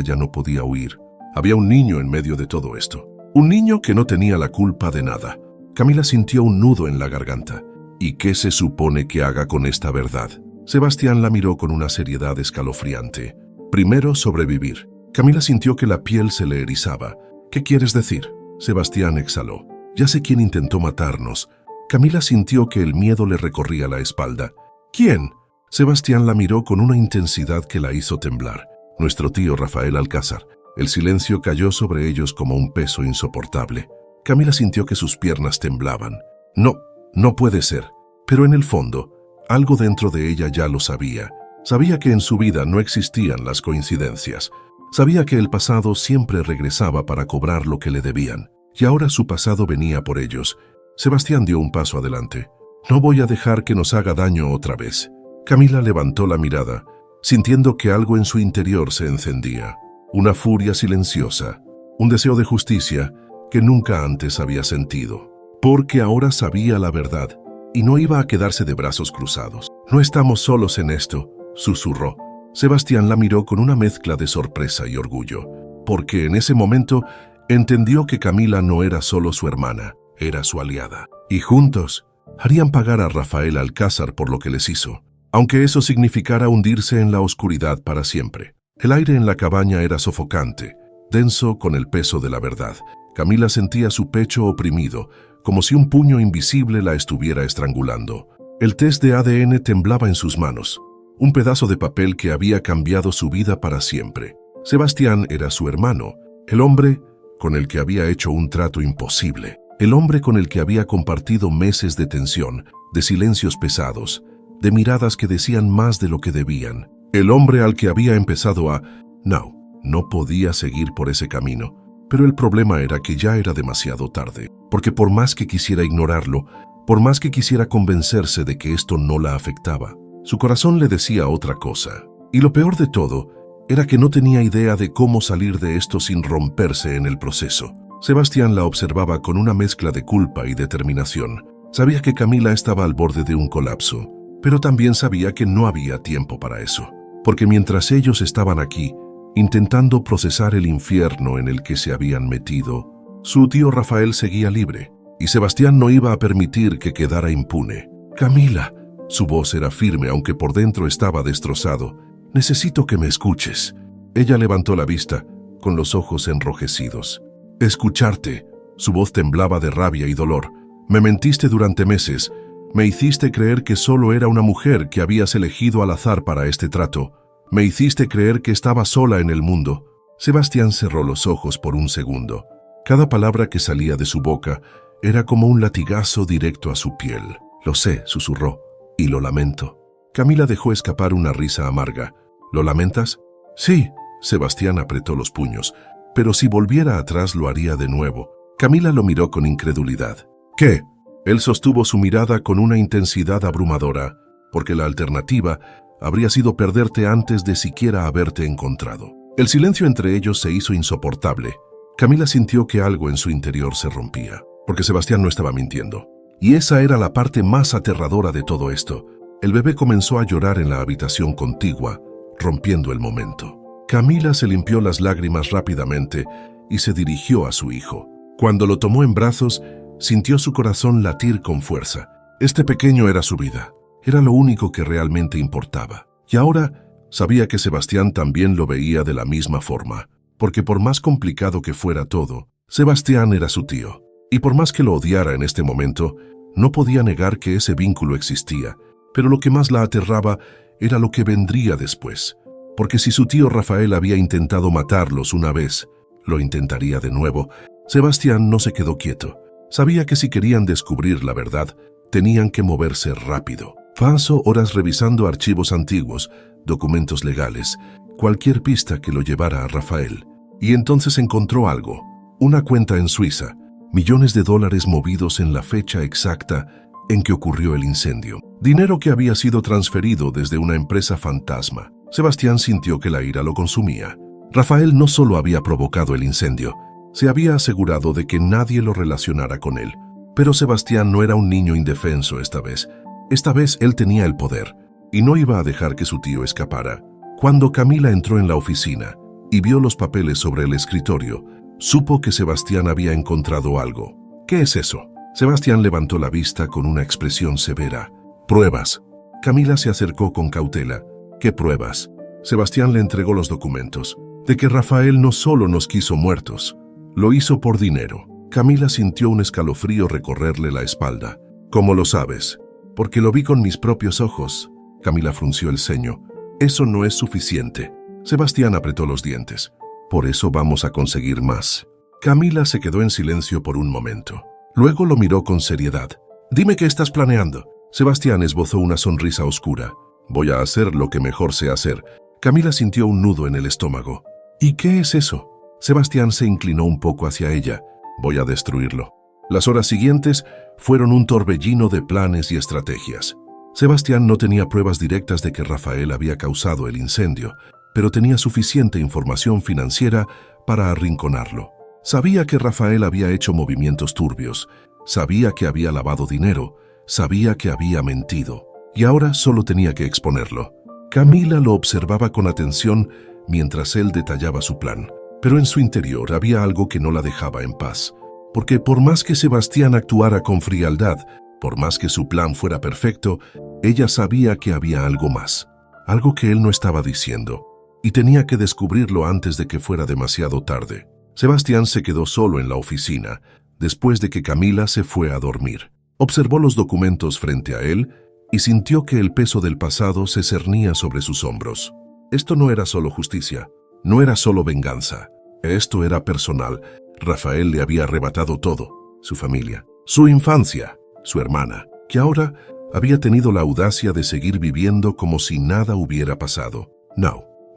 ya no podía huir. Había un niño en medio de todo esto. Un niño que no tenía la culpa de nada. Camila sintió un nudo en la garganta. ¿Y qué se supone que haga con esta verdad? Sebastián la miró con una seriedad escalofriante. «Primero, sobrevivir». Camila sintió que la piel se le erizaba. «¿Qué quieres decir?». Sebastián exhaló. «Ya sé quién intentó matarnos». Camila sintió que el miedo le recorría la espalda. «¿Quién?». Sebastián la miró con una intensidad que la hizo temblar. «Nuestro tío Rafael Alcázar». El silencio cayó sobre ellos como un peso insoportable. Camila sintió que sus piernas temblaban. No puede ser. Pero en el fondo, algo dentro de ella ya lo sabía. Sabía que en su vida no existían las coincidencias. Sabía que el pasado siempre regresaba para cobrar lo que le debían. Y ahora su pasado venía por ellos. Sebastián dio un paso adelante. «No voy a dejar que nos haga daño otra vez». Camila levantó la mirada, sintiendo que algo en su interior se encendía. Una furia silenciosa, un deseo de justicia que nunca antes había sentido. Porque ahora sabía la verdad y no iba a quedarse de brazos cruzados. «No estamos solos en esto», susurró. Sebastián la miró con una mezcla de sorpresa y orgullo, porque en ese momento entendió que Camila no era solo su hermana, era su aliada. Y juntos harían pagar a Rafael Alcázar por lo que les hizo, aunque eso significara hundirse en la oscuridad para siempre. El aire en la cabaña era sofocante, denso con el peso de la verdad. Camila sentía su pecho oprimido, como si un puño invisible la estuviera estrangulando. El test de ADN temblaba en sus manos, un pedazo de papel que había cambiado su vida para siempre. Sebastián era su hermano, el hombre con el que había hecho un trato imposible, el hombre con el que había compartido meses de tensión, de silencios pesados, de miradas que decían más de lo que debían, el hombre al que había empezado a... No podía seguir por ese camino, pero el problema era que ya era demasiado tarde, porque por más que quisiera ignorarlo, por más que quisiera convencerse de que esto no la afectaba, su corazón le decía otra cosa. Y lo peor de todo era que no tenía idea de cómo salir de esto sin romperse en el proceso. Sebastián la observaba con una mezcla de culpa y determinación. Sabía que Camila estaba al borde de un colapso, pero también sabía que no había tiempo para eso, porque mientras ellos estaban aquí, intentando procesar el infierno en el que se habían metido, su tío Rafael seguía libre, y Sebastián no iba a permitir que quedara impune. «Camila», su voz era firme aunque por dentro estaba destrozado, «necesito que me escuches». Ella levantó la vista, con los ojos enrojecidos. «Escucharte». Su voz temblaba de rabia y dolor. «Me mentiste durante meses. Me hiciste creer que solo era una mujer que habías elegido al azar para este trato. Me hiciste creer que estaba sola en el mundo». Sebastián cerró los ojos por un segundo. Cada palabra que salía de su boca era como un latigazo directo a su piel. «Lo sé», susurró, «y lo lamento». Camila dejó escapar una risa amarga. «¿Lo lamentas?». «Sí». Sebastián apretó los puños. «Pero si volviera atrás lo haría de nuevo». Camila lo miró con incredulidad. «¿Qué?». Él sostuvo su mirada con una intensidad abrumadora, porque la alternativa habría sido perderte antes de siquiera haberte encontrado. El silencio entre ellos se hizo insoportable. Camila sintió que algo en su interior se rompía, porque Sebastián no estaba mintiendo. Y esa era la parte más aterradora de todo esto. El bebé comenzó a llorar en la habitación contigua, rompiendo el momento. Camila se limpió las lágrimas rápidamente y se dirigió a su hijo. Cuando lo tomó en brazos, sintió su corazón latir con fuerza. Este pequeño era su vida. Era lo único que realmente importaba. Y ahora sabía que Sebastián también lo veía de la misma forma, porque por más complicado que fuera todo, Sebastián era su tío. Y por más que lo odiara en este momento, no podía negar que ese vínculo existía, pero lo que más la aterraba era lo que vendría después. Porque si su tío Rafael había intentado matarlos una vez, lo intentaría de nuevo. Sebastián no se quedó quieto. Sabía que si querían descubrir la verdad, tenían que moverse rápido. Pasó horas revisando archivos antiguos, documentos legales, cualquier pista que lo llevara a Rafael. Y entonces encontró algo, una cuenta en Suiza, millones de dólares movidos en la fecha exacta en que ocurrió el incendio. Dinero que había sido transferido desde una empresa fantasma. Sebastián sintió que la ira lo consumía. Rafael no solo había provocado el incendio, se había asegurado de que nadie lo relacionara con él. Pero Sebastián no era un niño indefenso esta vez. Esta vez él tenía el poder, y no iba a dejar que su tío escapara. Cuando Camila entró en la oficina y vio los papeles sobre el escritorio, supo que Sebastián había encontrado algo. ¿Qué es eso? Sebastián levantó la vista con una expresión severa. Pruebas. Camila se acercó con cautela. ¿Qué pruebas? Sebastián le entregó los documentos. De que Rafael no solo nos quiso muertos, lo hizo por dinero. Camila sintió un escalofrío recorrerle la espalda. ¿Cómo lo sabes? Porque lo vi con mis propios ojos. Camila frunció el ceño. Eso no es suficiente. Sebastián apretó los dientes. Por eso vamos a conseguir más. Camila se quedó en silencio por un momento. Luego lo miró con seriedad. Dime qué estás planeando. Sebastián esbozó una sonrisa oscura. Voy a hacer lo que mejor sé hacer. Camila sintió un nudo en el estómago. ¿Y qué es eso? Sebastián se inclinó un poco hacia ella. Voy a destruirlo. Las horas siguientes fueron un torbellino de planes y estrategias. Sebastián no tenía pruebas directas de que Rafael había causado el incendio, pero tenía suficiente información financiera para arrinconarlo. Sabía que Rafael había hecho movimientos turbios, sabía que había lavado dinero, sabía que había mentido, y ahora solo tenía que exponerlo. Camila lo observaba con atención mientras él detallaba su plan, pero en su interior había algo que no la dejaba en paz. Porque por más que Sebastián actuara con frialdad, por más que su plan fuera perfecto, ella sabía que había algo más, algo que él no estaba diciendo, y tenía que descubrirlo antes de que fuera demasiado tarde. Sebastián se quedó solo en la oficina, después de que Camila se fue a dormir. Observó los documentos frente a él y sintió que el peso del pasado se cernía sobre sus hombros. Esto no era solo justicia, no era solo venganza, esto era personal. Rafael le había arrebatado todo, su familia, su infancia, su hermana, que ahora había tenido la audacia de seguir viviendo como si nada hubiera pasado.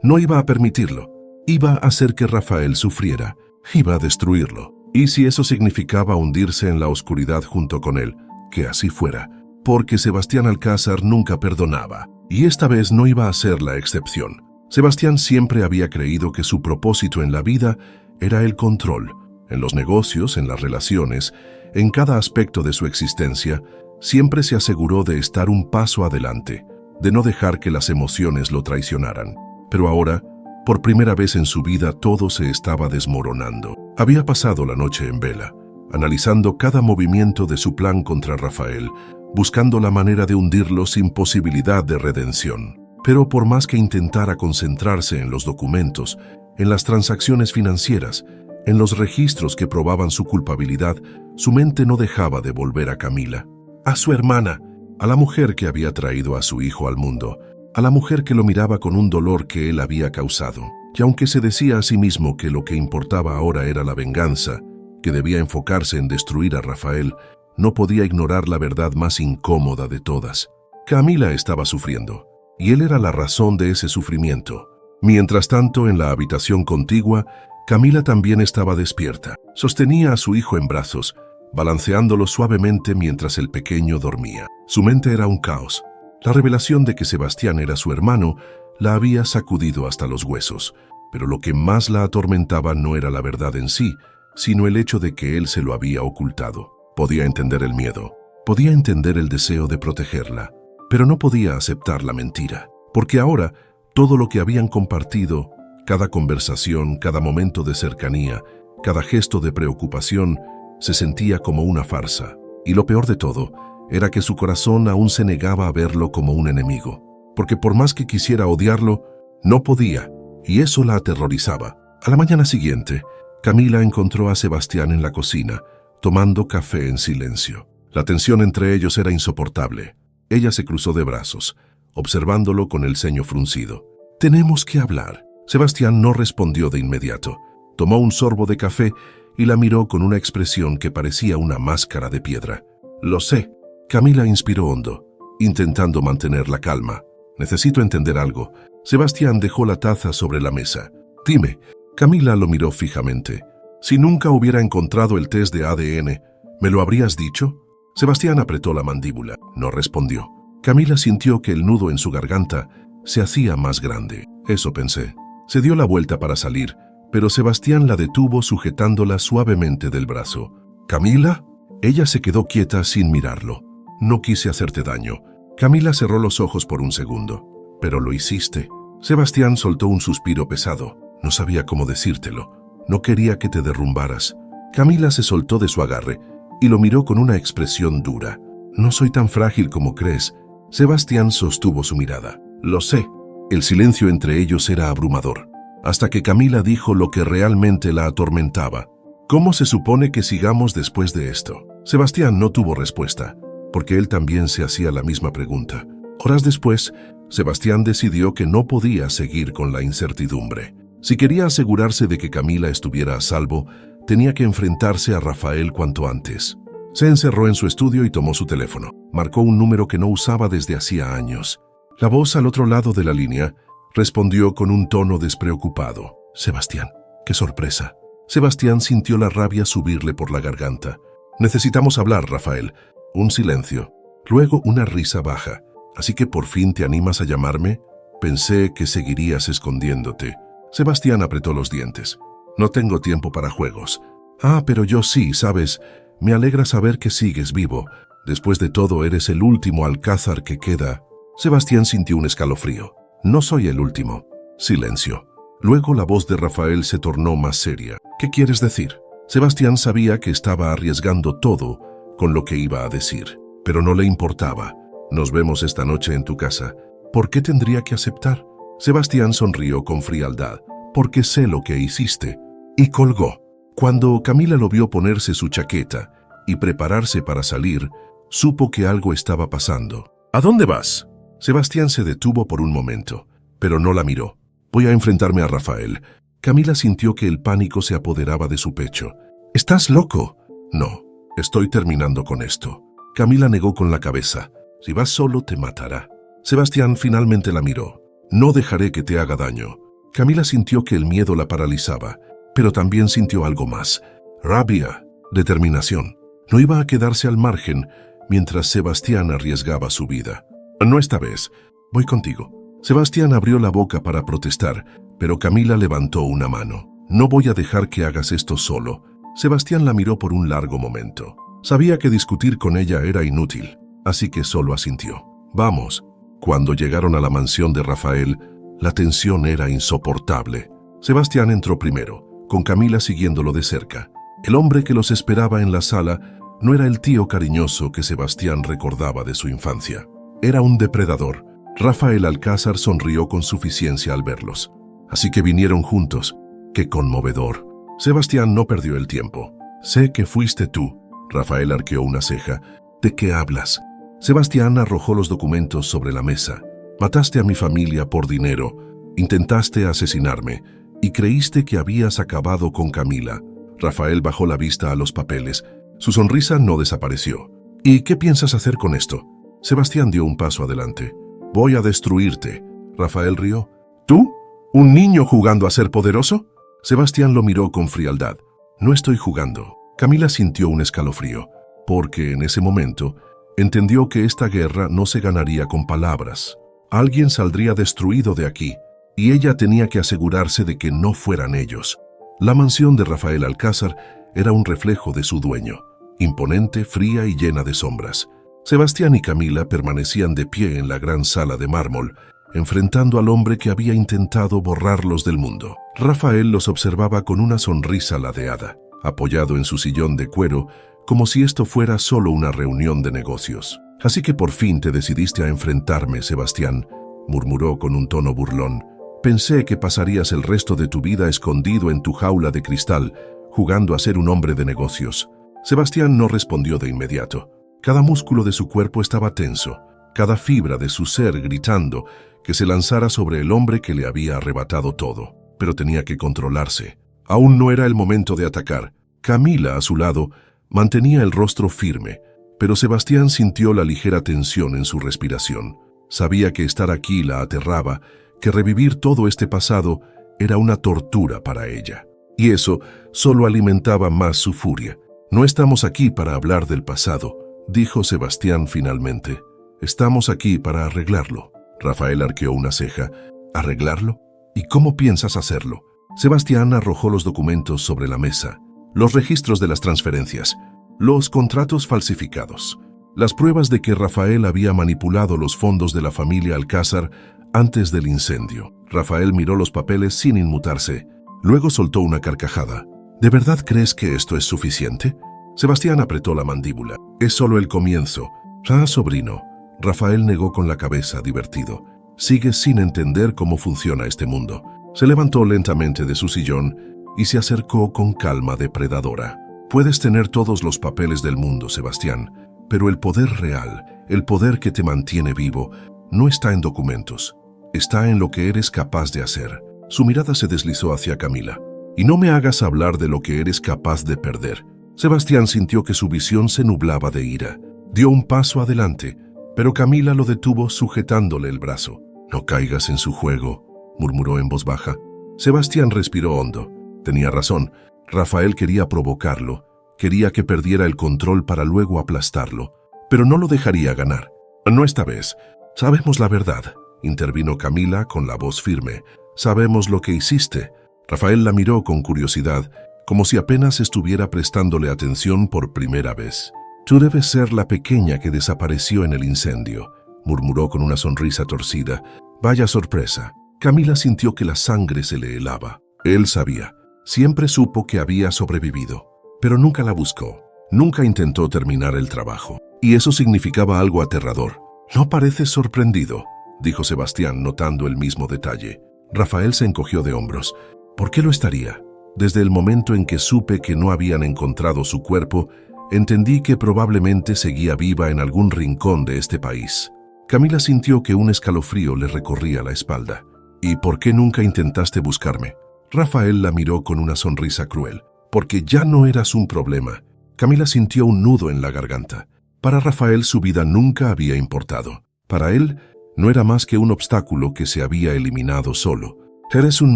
No iba a permitirlo. Iba a hacer que Rafael sufriera, iba a destruirlo. Y si eso significaba hundirse en la oscuridad junto con él, que así fuera, porque Sebastián Alcázar nunca perdonaba, y esta vez no iba a ser la excepción. Sebastián siempre había creído que su propósito en la vida era el control. En los negocios, en las relaciones, en cada aspecto de su existencia, siempre se aseguró de estar un paso adelante, de no dejar que las emociones lo traicionaran. Pero ahora, por primera vez en su vida, todo se estaba desmoronando. Había pasado la noche en vela, analizando cada movimiento de su plan contra Rafael, buscando la manera de hundirlo sin posibilidad de redención. Pero por más que intentara concentrarse en los documentos, en las transacciones financieras, en los registros que probaban su culpabilidad, su mente no dejaba de volver a Camila, a su hermana, a la mujer que había traído a su hijo al mundo, a la mujer que lo miraba con un dolor que él había causado. Y aunque se decía a sí mismo que lo que importaba ahora era la venganza, que debía enfocarse en destruir a Rafael, no podía ignorar la verdad más incómoda de todas. Camila estaba sufriendo, y él era la razón de ese sufrimiento. Mientras tanto, en la habitación contigua, Camila también estaba despierta. Sostenía a su hijo en brazos, balanceándolo suavemente mientras el pequeño dormía. Su mente era un caos. La revelación de que Sebastián era su hermano la había sacudido hasta los huesos, pero lo que más la atormentaba no era la verdad en sí, sino el hecho de que él se lo había ocultado. Podía entender el miedo, podía entender el deseo de protegerla, pero no podía aceptar la mentira, porque ahora todo lo que habían compartido, cada conversación, cada momento de cercanía, Cada gesto de preocupación se sentía como una farsa. Y lo peor de todo era que su corazón aún se negaba a verlo como un enemigo, porque por más que quisiera odiarlo, no podía, y eso la aterrorizaba. A la mañana siguiente, Camila encontró a Sebastián en la cocina, tomando café en silencio. La tensión entre ellos era insoportable. Ella se cruzó de brazos, observándolo con el ceño fruncido. «Tenemos que hablar». Sebastián no respondió de inmediato. Tomó un sorbo de café y la miró con una expresión que parecía una máscara de piedra. «Lo sé». Camila inspiró hondo, intentando mantener la calma. «Necesito entender algo». Sebastián dejó la taza sobre la mesa. «Dime». Camila lo miró fijamente. «Si nunca hubiera encontrado el test de ADN, ¿me lo habrías dicho?» Sebastián apretó la mandíbula. No respondió. Camila sintió que el nudo en su garganta se hacía más grande. Eso pensé. Se dio la vuelta para salir, pero Sebastián la detuvo sujetándola suavemente del brazo. «¿Camila?» Ella se quedó quieta sin mirarlo. «No quise hacerte daño». Camila cerró los ojos por un segundo. «Pero lo hiciste». Sebastián soltó un suspiro pesado. No sabía cómo decírtelo. No quería que te derrumbaras. Camila se soltó de su agarre y lo miró con una expresión dura. «No soy tan frágil como crees». Sebastián sostuvo su mirada. «Lo sé». El silencio entre ellos era abrumador, hasta que Camila dijo lo que realmente la atormentaba. «¿Cómo se supone que sigamos después de esto?» Sebastián no tuvo respuesta, porque él también se hacía la misma pregunta. Horas después, Sebastián decidió que no podía seguir con la incertidumbre. Si quería asegurarse de que Camila estuviera a salvo, tenía que enfrentarse a Rafael cuanto antes. Se encerró en su estudio y tomó su teléfono. Marcó un número que no usaba desde hacía años. La voz al otro lado de la línea respondió con un tono despreocupado. «Sebastián, qué sorpresa». Sebastián sintió la rabia subirle por la garganta. «Necesitamos hablar, Rafael». Un silencio. Luego una risa baja. «¿Así que por fin te animas a llamarme? Pensé que seguirías escondiéndote». Sebastián apretó los dientes. «No tengo tiempo para juegos». «Ah, pero yo sí, ¿sabes? Me alegra saber que sigues vivo. Después de todo, eres el último alcázar que queda». Sebastián sintió un escalofrío. «No soy el último». Silencio. Luego la voz de Rafael se tornó más seria. «¿Qué quieres decir?» Sebastián sabía que estaba arriesgando todo con lo que iba a decir, pero no le importaba. «Nos vemos esta noche en tu casa». «¿Por qué tendría que aceptar?» Sebastián sonrió con frialdad. «Porque sé lo que hiciste». Y colgó. Cuando Camila lo vio ponerse su chaqueta y prepararse para salir, supo que algo estaba pasando. «¿A dónde vas?» Sebastián se detuvo por un momento, pero no la miró. «Voy a enfrentarme a Rafael». Camila sintió que el pánico se apoderaba de su pecho. «¿Estás loco?» «No, estoy terminando con esto». Camila negó con la cabeza. «Si vas solo, te matará». Sebastián finalmente la miró. «No dejaré que te haga daño». Camila sintió que el miedo la paralizaba, pero también sintió algo más. Rabia, determinación. No iba a quedarse al margen mientras Sebastián arriesgaba su vida. «No esta vez. Voy contigo». Sebastián abrió la boca para protestar, pero Camila levantó una mano. «No voy a dejar que hagas esto solo». Sebastián la miró por un largo momento. Sabía que discutir con ella era inútil, así que solo asintió. «Vamos». Cuando llegaron a la mansión de Rafael, la tensión era insoportable. Sebastián entró primero, con Camila siguiéndolo de cerca. El hombre que los esperaba en la sala no era el tío cariñoso que Sebastián recordaba de su infancia. Era un depredador. Rafael Alcázar sonrió con suficiencia al verlos. «Así que vinieron juntos. ¡Qué conmovedor!». Sebastián no perdió el tiempo. «Sé que fuiste tú». Rafael arqueó una ceja. «¿De qué hablas?». Sebastián arrojó los documentos sobre la mesa. «Mataste a mi familia por dinero, intentaste asesinarme y creíste que habías acabado con Camila». Rafael bajó la vista a los papeles. Su sonrisa no desapareció. «¿Y qué piensas hacer con esto?». Sebastián dio un paso adelante. «Voy a destruirte». Rafael rió. «¿Tú? ¿Un niño jugando a ser poderoso?». Sebastián lo miró con frialdad. «No estoy jugando». Camila sintió un escalofrío, porque en ese momento entendió que esta guerra no se ganaría con palabras. Alguien saldría destruido de aquí, y ella tenía que asegurarse de que no fueran ellos. La mansión de Rafael Alcázar era un reflejo de su dueño, imponente, fría y llena de sombras. Sebastián y Camila permanecían de pie en la gran sala de mármol, enfrentando al hombre que había intentado borrarlos del mundo. Rafael los observaba con una sonrisa ladeada, apoyado en su sillón de cuero, como si esto fuera solo una reunión de negocios. «Así que por fin te decidiste a enfrentarme, Sebastián», murmuró con un tono burlón. «Pensé que pasarías el resto de tu vida escondido en tu jaula de cristal, jugando a ser un hombre de negocios». Sebastián no respondió de inmediato. Cada músculo de su cuerpo estaba tenso, cada fibra de su ser gritando que se lanzara sobre el hombre que le había arrebatado todo. Pero tenía que controlarse. Aún no era el momento de atacar. Camila, a su lado, mantenía el rostro firme, pero Sebastián sintió la ligera tensión en su respiración. Sabía que estar aquí la aterraba, que revivir todo este pasado era una tortura para ella. Y eso solo alimentaba más su furia. «No estamos aquí para hablar del pasado», dijo Sebastián finalmente. «Estamos aquí para arreglarlo». Rafael arqueó una ceja. «¿Arreglarlo? ¿Y cómo piensas hacerlo?» Sebastián arrojó los documentos sobre la mesa. Los registros de las transferencias, los contratos falsificados, las pruebas de que Rafael había manipulado los fondos de la familia Alcázar antes del incendio. Rafael miró los papeles sin inmutarse. Luego soltó una carcajada. «¿De verdad crees que esto es suficiente?» Sebastián apretó la mandíbula. «Es solo el comienzo». «Ah, sobrino». Rafael negó con la cabeza, divertido. «Sigues sin entender cómo funciona este mundo». Se levantó lentamente de su sillón y se acercó con calma depredadora. «Puedes tener todos los papeles del mundo, Sebastián, pero el poder real, el poder que te mantiene vivo, no está en documentos. Está en lo que eres capaz de hacer». Su mirada se deslizó hacia Camila. «Y no me hagas hablar de lo que eres capaz de perder». Sebastián sintió que su visión se nublaba de ira. Dio un paso adelante, pero Camila lo detuvo sujetándole el brazo. «No caigas en su juego», murmuró en voz baja. Sebastián respiró hondo. Tenía razón. Rafael quería provocarlo. Quería que perdiera el control para luego aplastarlo. Pero no lo dejaría ganar. «No esta vez. Sabemos la verdad», intervino Camila con la voz firme. «Sabemos lo que hiciste». Rafael la miró con curiosidad, como si apenas estuviera prestándole atención por primera vez. «Tú debes ser la pequeña que desapareció en el incendio», murmuró con una sonrisa torcida. «Vaya sorpresa». Camila sintió que la sangre se le helaba. Él sabía. Siempre supo que había sobrevivido, pero nunca la buscó. Nunca intentó terminar el trabajo. Y eso significaba algo aterrador. «No pareces sorprendido», dijo Sebastián, notando el mismo detalle. Rafael se encogió de hombros. «¿Por qué lo estaría? Desde el momento en que supe que no habían encontrado su cuerpo, entendí que probablemente seguía viva en algún rincón de este país». Camila sintió que un escalofrío le recorría la espalda. «¿Y por qué nunca intentaste buscarme?» Rafael la miró con una sonrisa cruel. «Porque ya no eras un problema». Camila sintió un nudo en la garganta. Para Rafael su vida nunca había importado. Para él no era más que un obstáculo que se había eliminado solo. «Eres un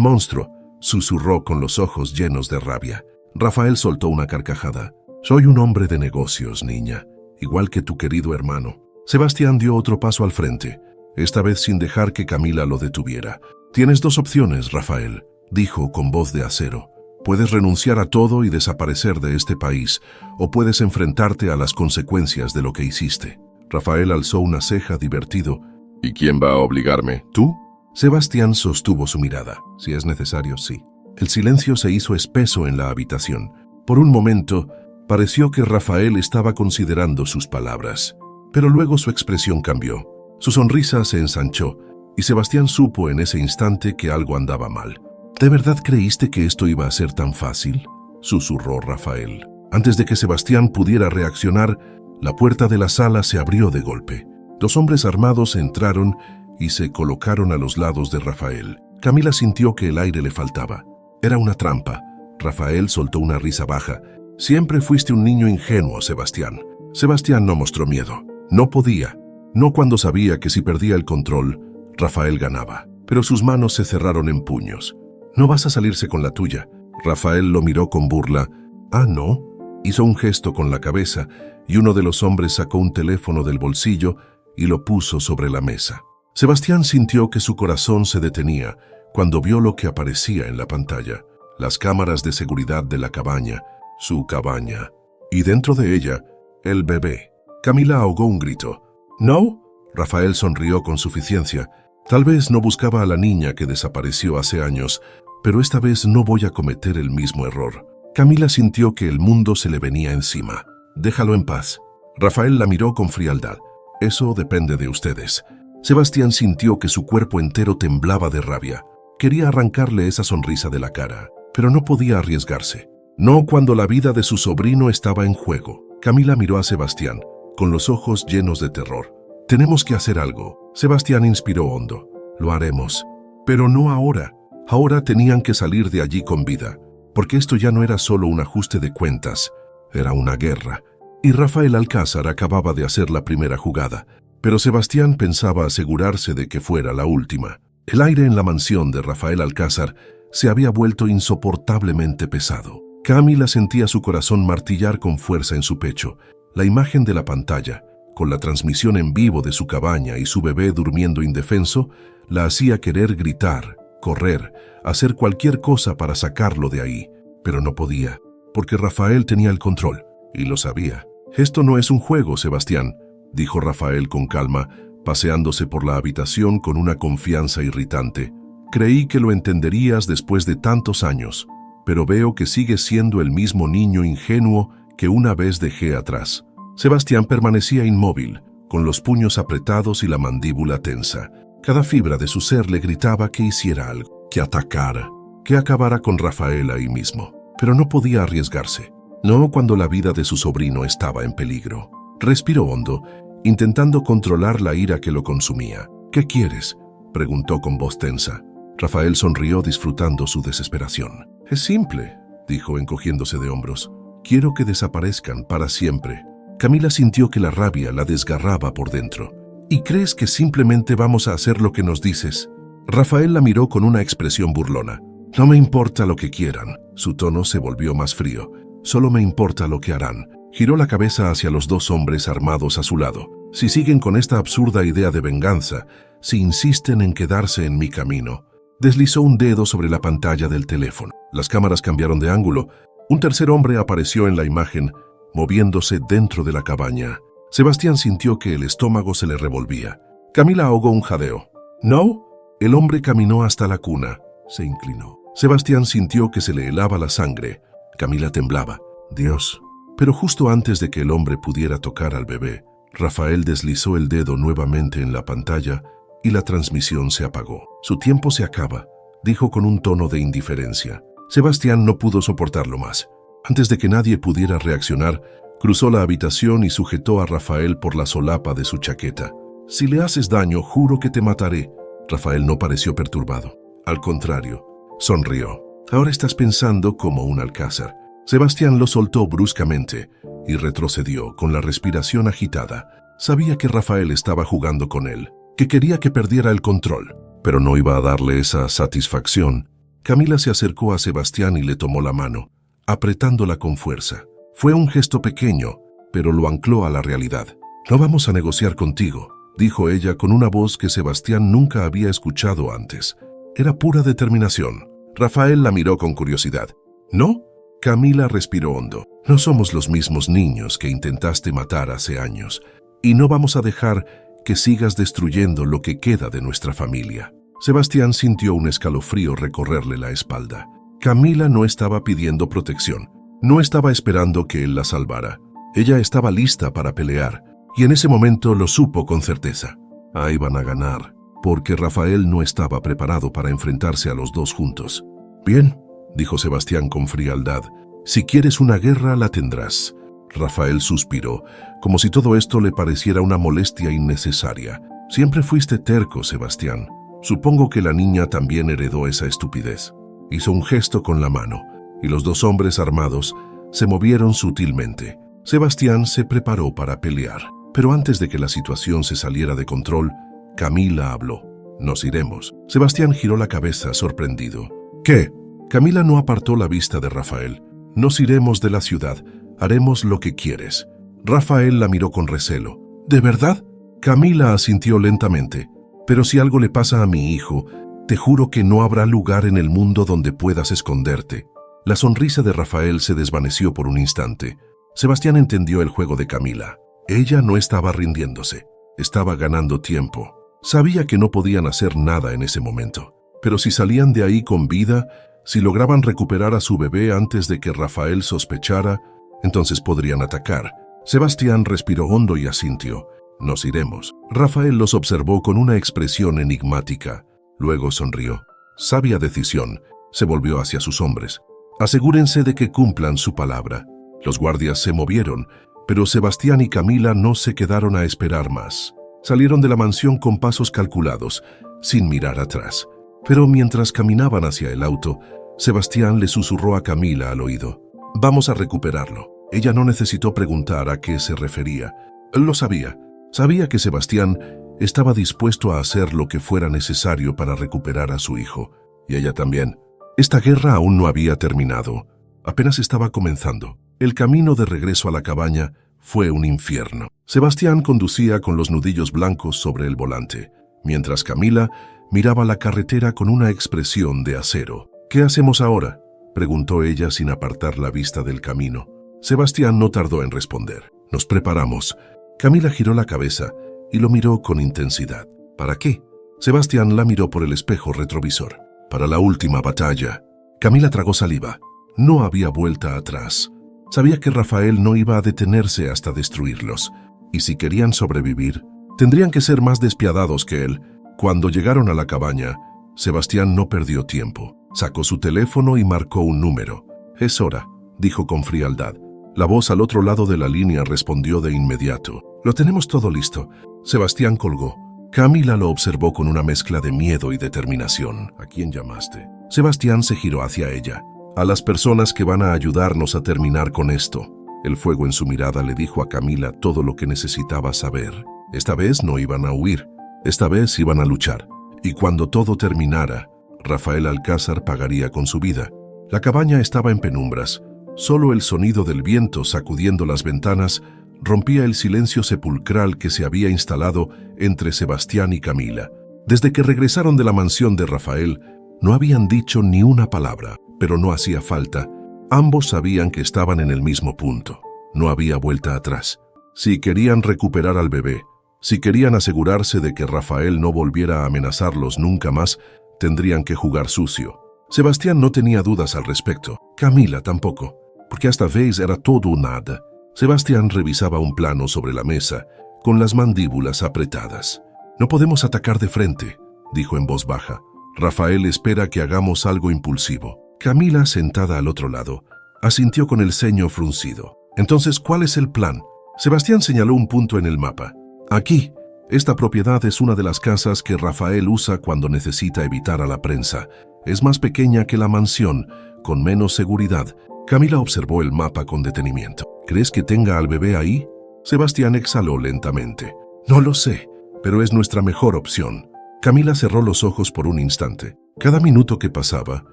monstruo», susurró con los ojos llenos de rabia. Rafael soltó una carcajada. «Soy un hombre de negocios, niña, igual que tu querido hermano». Sebastián dio otro paso al frente, esta vez sin dejar que Camila lo detuviera. «Tienes dos opciones, Rafael», dijo con voz de acero. «Puedes renunciar a todo y desaparecer de este país, o puedes enfrentarte a las consecuencias de lo que hiciste». Rafael alzó una ceja divertido. «¿Y quién va a obligarme? ¿Tú?» Sebastián sostuvo su mirada. «Si es necesario, sí». El silencio se hizo espeso en la habitación. Por un momento, pareció que Rafael estaba considerando sus palabras. Pero luego su expresión cambió. Su sonrisa se ensanchó, y Sebastián supo en ese instante que algo andaba mal. «¿De verdad creíste que esto iba a ser tan fácil?», susurró Rafael. Antes de que Sebastián pudiera reaccionar, la puerta de la sala se abrió de golpe. Dos hombres armados entraron y se colocaron a los lados de Rafael. Camila sintió que el aire le faltaba. Era una trampa. Rafael soltó una risa baja. «Siempre fuiste un niño ingenuo, Sebastián». Sebastián no mostró miedo. No podía. No cuando sabía que si perdía el control, Rafael ganaba. Pero sus manos se cerraron en puños. «No vas a salirse con la tuya». Rafael lo miró con burla. «Ah, ¿no?». Hizo un gesto con la cabeza y uno de los hombres sacó un teléfono del bolsillo y lo puso sobre la mesa. Sebastián sintió que su corazón se detenía cuando vio lo que aparecía en la pantalla. Las cámaras de seguridad de la cabaña, su cabaña, y dentro de ella, el bebé. Camila ahogó un grito. «¿No?». Rafael sonrió con suficiencia. Tal vez no buscaba a la niña que desapareció hace años, pero esta vez no voy a cometer el mismo error. Camila sintió que el mundo se le venía encima. Déjalo en paz. Rafael la miró con frialdad. Eso depende de ustedes. Sebastián sintió que su cuerpo entero temblaba de rabia. Quería arrancarle esa sonrisa de la cara, pero no podía arriesgarse. No cuando la vida de su sobrino estaba en juego. Camila miró a Sebastián, con los ojos llenos de terror. Tenemos que hacer algo. Sebastián inspiró hondo. Lo haremos. Pero no ahora. Ahora tenían que salir de allí con vida, porque esto ya no era solo un ajuste de cuentas, era una guerra. Y Rafael Alcázar acababa de hacer la primera jugada, pero Sebastián pensaba asegurarse de que fuera la última. El aire en la mansión de Rafael Alcázar se había vuelto insoportablemente pesado. Camila sentía su corazón martillar con fuerza en su pecho. La imagen de la pantalla, con la transmisión en vivo de su cabaña y su bebé durmiendo indefenso, la hacía querer gritar, correr, hacer cualquier cosa para sacarlo de ahí, pero no podía, porque Rafael tenía el control, y lo sabía. «Esto no es un juego, Sebastián», dijo Rafael con calma, paseándose por la habitación con una confianza irritante. «Creí que lo entenderías después de tantos años, pero veo que sigues siendo el mismo niño ingenuo que una vez dejé atrás». Sebastián permanecía inmóvil, con los puños apretados y la mandíbula tensa. Cada fibra de su ser le gritaba que hiciera algo, que atacara, que acabara con Rafael ahí mismo. Pero no podía arriesgarse, no cuando la vida de su sobrino estaba en peligro. Respiró hondo, intentando controlar la ira que lo consumía. «¿Qué quieres?», preguntó con voz tensa. Rafael sonrió disfrutando su desesperación. «Es simple», dijo encogiéndose de hombros. «Quiero que desaparezcan para siempre». Camila sintió que la rabia la desgarraba por dentro. «¿Y crees que simplemente vamos a hacer lo que nos dices?». Rafael la miró con una expresión burlona. «No me importa lo que quieran». Su tono se volvió más frío. «Solo me importa lo que harán». Giró la cabeza hacia los dos hombres armados a su lado. «Si siguen con esta absurda idea de venganza, si insisten en quedarse en mi camino». Deslizó un dedo sobre la pantalla del teléfono. Las cámaras cambiaron de ángulo. Un tercer hombre apareció en la imagen, moviéndose dentro de la cabaña. Sebastián sintió que el estómago se le revolvía. Camila ahogó un jadeo. «¿No?». El hombre caminó hasta la cuna. Se inclinó. Sebastián sintió que se le helaba la sangre. Camila temblaba. «Dios». Pero justo antes de que el hombre pudiera tocar al bebé, Rafael deslizó el dedo nuevamente en la pantalla y la transmisión se apagó. «Su tiempo se acaba», dijo con un tono de indiferencia. Sebastián no pudo soportarlo más. Antes de que nadie pudiera reaccionar, cruzó la habitación y sujetó a Rafael por la solapa de su chaqueta. «Si le haces daño, juro que te mataré». Rafael no pareció perturbado. Al contrario, sonrió. «Ahora estás pensando como un Alcázar». Sebastián lo soltó bruscamente y retrocedió con la respiración agitada. Sabía que Rafael estaba jugando con él, que quería que perdiera el control, pero no iba a darle esa satisfacción. Camila se acercó a Sebastián y le tomó la mano, apretándola con fuerza. Fue un gesto pequeño, pero lo ancló a la realidad. «No vamos a negociar contigo», dijo ella con una voz que Sebastián nunca había escuchado antes. Era pura determinación. Rafael la miró con curiosidad. «¿No?». Camila respiró hondo. «No somos los mismos niños que intentaste matar hace años, y no vamos a dejar que sigas destruyendo lo que queda de nuestra familia». Sebastián sintió un escalofrío recorrerle la espalda. Camila no estaba pidiendo protección. No estaba esperando que él la salvara. Ella estaba lista para pelear, y en ese momento lo supo con certeza. Ahí van a ganar, porque Rafael no estaba preparado para enfrentarse a los dos juntos. «Bien», dijo Sebastián con frialdad, «si quieres una guerra, la tendrás». Rafael suspiró, como si todo esto le pareciera una molestia innecesaria. «Siempre fuiste terco, Sebastián. Supongo que la niña también heredó esa estupidez». Hizo un gesto con la mano, y los dos hombres armados se movieron sutilmente. Sebastián se preparó para pelear, pero antes de que la situación se saliera de control, Camila habló. «Nos iremos». Sebastián giró la cabeza sorprendido. «¿Qué?». Camila no apartó la vista de Rafael. «Nos iremos de la ciudad. Haremos lo que quieres». Rafael la miró con recelo. «¿De verdad?». Camila asintió lentamente. «Pero si algo le pasa a mi hijo, te juro que no habrá lugar en el mundo donde puedas esconderte». La sonrisa de Rafael se desvaneció por un instante. Sebastián entendió el juego de Camila. Ella no estaba rindiéndose. Estaba ganando tiempo. Sabía que no podían hacer nada en ese momento, pero si salían de ahí con vida, si lograban recuperar a su bebé antes de que Rafael sospechara, entonces podrían atacar. Sebastián respiró hondo y asintió. Nos iremos. Rafael los observó con una expresión enigmática. Luego sonrió. Sabia decisión. Se volvió hacia sus hombres. Asegúrense de que cumplan su palabra. Los guardias se movieron, pero Sebastián y Camila no se quedaron a esperar más. Salieron de la mansión con pasos calculados, sin mirar atrás. Pero mientras caminaban hacia el auto, Sebastián le susurró a Camila al oído. Vamos a recuperarlo. Ella no necesitó preguntar a qué se refería. Él lo sabía. Sabía que Sebastián estaba dispuesto a hacer lo que fuera necesario para recuperar a su hijo. Y ella también. Esta guerra aún no había terminado. Apenas estaba comenzando. El camino de regreso a la cabaña fue un infierno. Sebastián conducía con los nudillos blancos sobre el volante, mientras Camila miraba la carretera con una expresión de acero. ¿Qué hacemos ahora?, preguntó ella sin apartar la vista del camino. Sebastián no tardó en responder. Nos preparamos. Camila giró la cabeza y lo miró con intensidad. ¿Para qué? Sebastián la miró por el espejo retrovisor. Para la última batalla. Camila tragó saliva. No había vuelta atrás. Sabía que Rafael no iba a detenerse hasta destruirlos. Y si querían sobrevivir, tendrían que ser más despiadados que él. Cuando llegaron a la cabaña, Sebastián no perdió tiempo. Sacó su teléfono y marcó un número. «Es hora», dijo con frialdad. La voz al otro lado de la línea respondió de inmediato. «Lo tenemos todo listo». Sebastián colgó. Camila lo observó con una mezcla de miedo y determinación. «¿A quién llamaste?». Sebastián se giró hacia ella. «A las personas que van a ayudarnos a terminar con esto». El fuego en su mirada le dijo a Camila todo lo que necesitaba saber. Esta vez no iban a huir. Esta vez iban a luchar. Y cuando todo terminara, Rafael Alcázar pagaría con su vida. La cabaña estaba en penumbras. Solo el sonido del viento sacudiendo las ventanas rompía el silencio sepulcral que se había instalado entre Sebastián y Camila. Desde que regresaron de la mansión de Rafael, no habían dicho ni una palabra, pero no hacía falta. Ambos sabían que estaban en el mismo punto. No había vuelta atrás. Si querían recuperar al bebé, si querían asegurarse de que Rafael no volviera a amenazarlos nunca más, tendrían que jugar sucio. Sebastián no tenía dudas al respecto. Camila tampoco, porque esta vez era todo o nada. Sebastián revisaba un plano sobre la mesa, con las mandíbulas apretadas. «No podemos atacar de frente», dijo en voz baja. «Rafael espera que hagamos algo impulsivo». Camila, sentada al otro lado, asintió con el ceño fruncido. «Entonces, ¿cuál es el plan?». Sebastián señaló un punto en el mapa. «Aquí. Esta propiedad es una de las casas que Rafael usa cuando necesita evitar a la prensa. Es más pequeña que la mansión, con menos seguridad». Camila observó el mapa con detenimiento. «¿Crees que tenga al bebé ahí?». Sebastián exhaló lentamente. «No lo sé, pero es nuestra mejor opción». Camila cerró los ojos por un instante. Cada minuto que pasaba,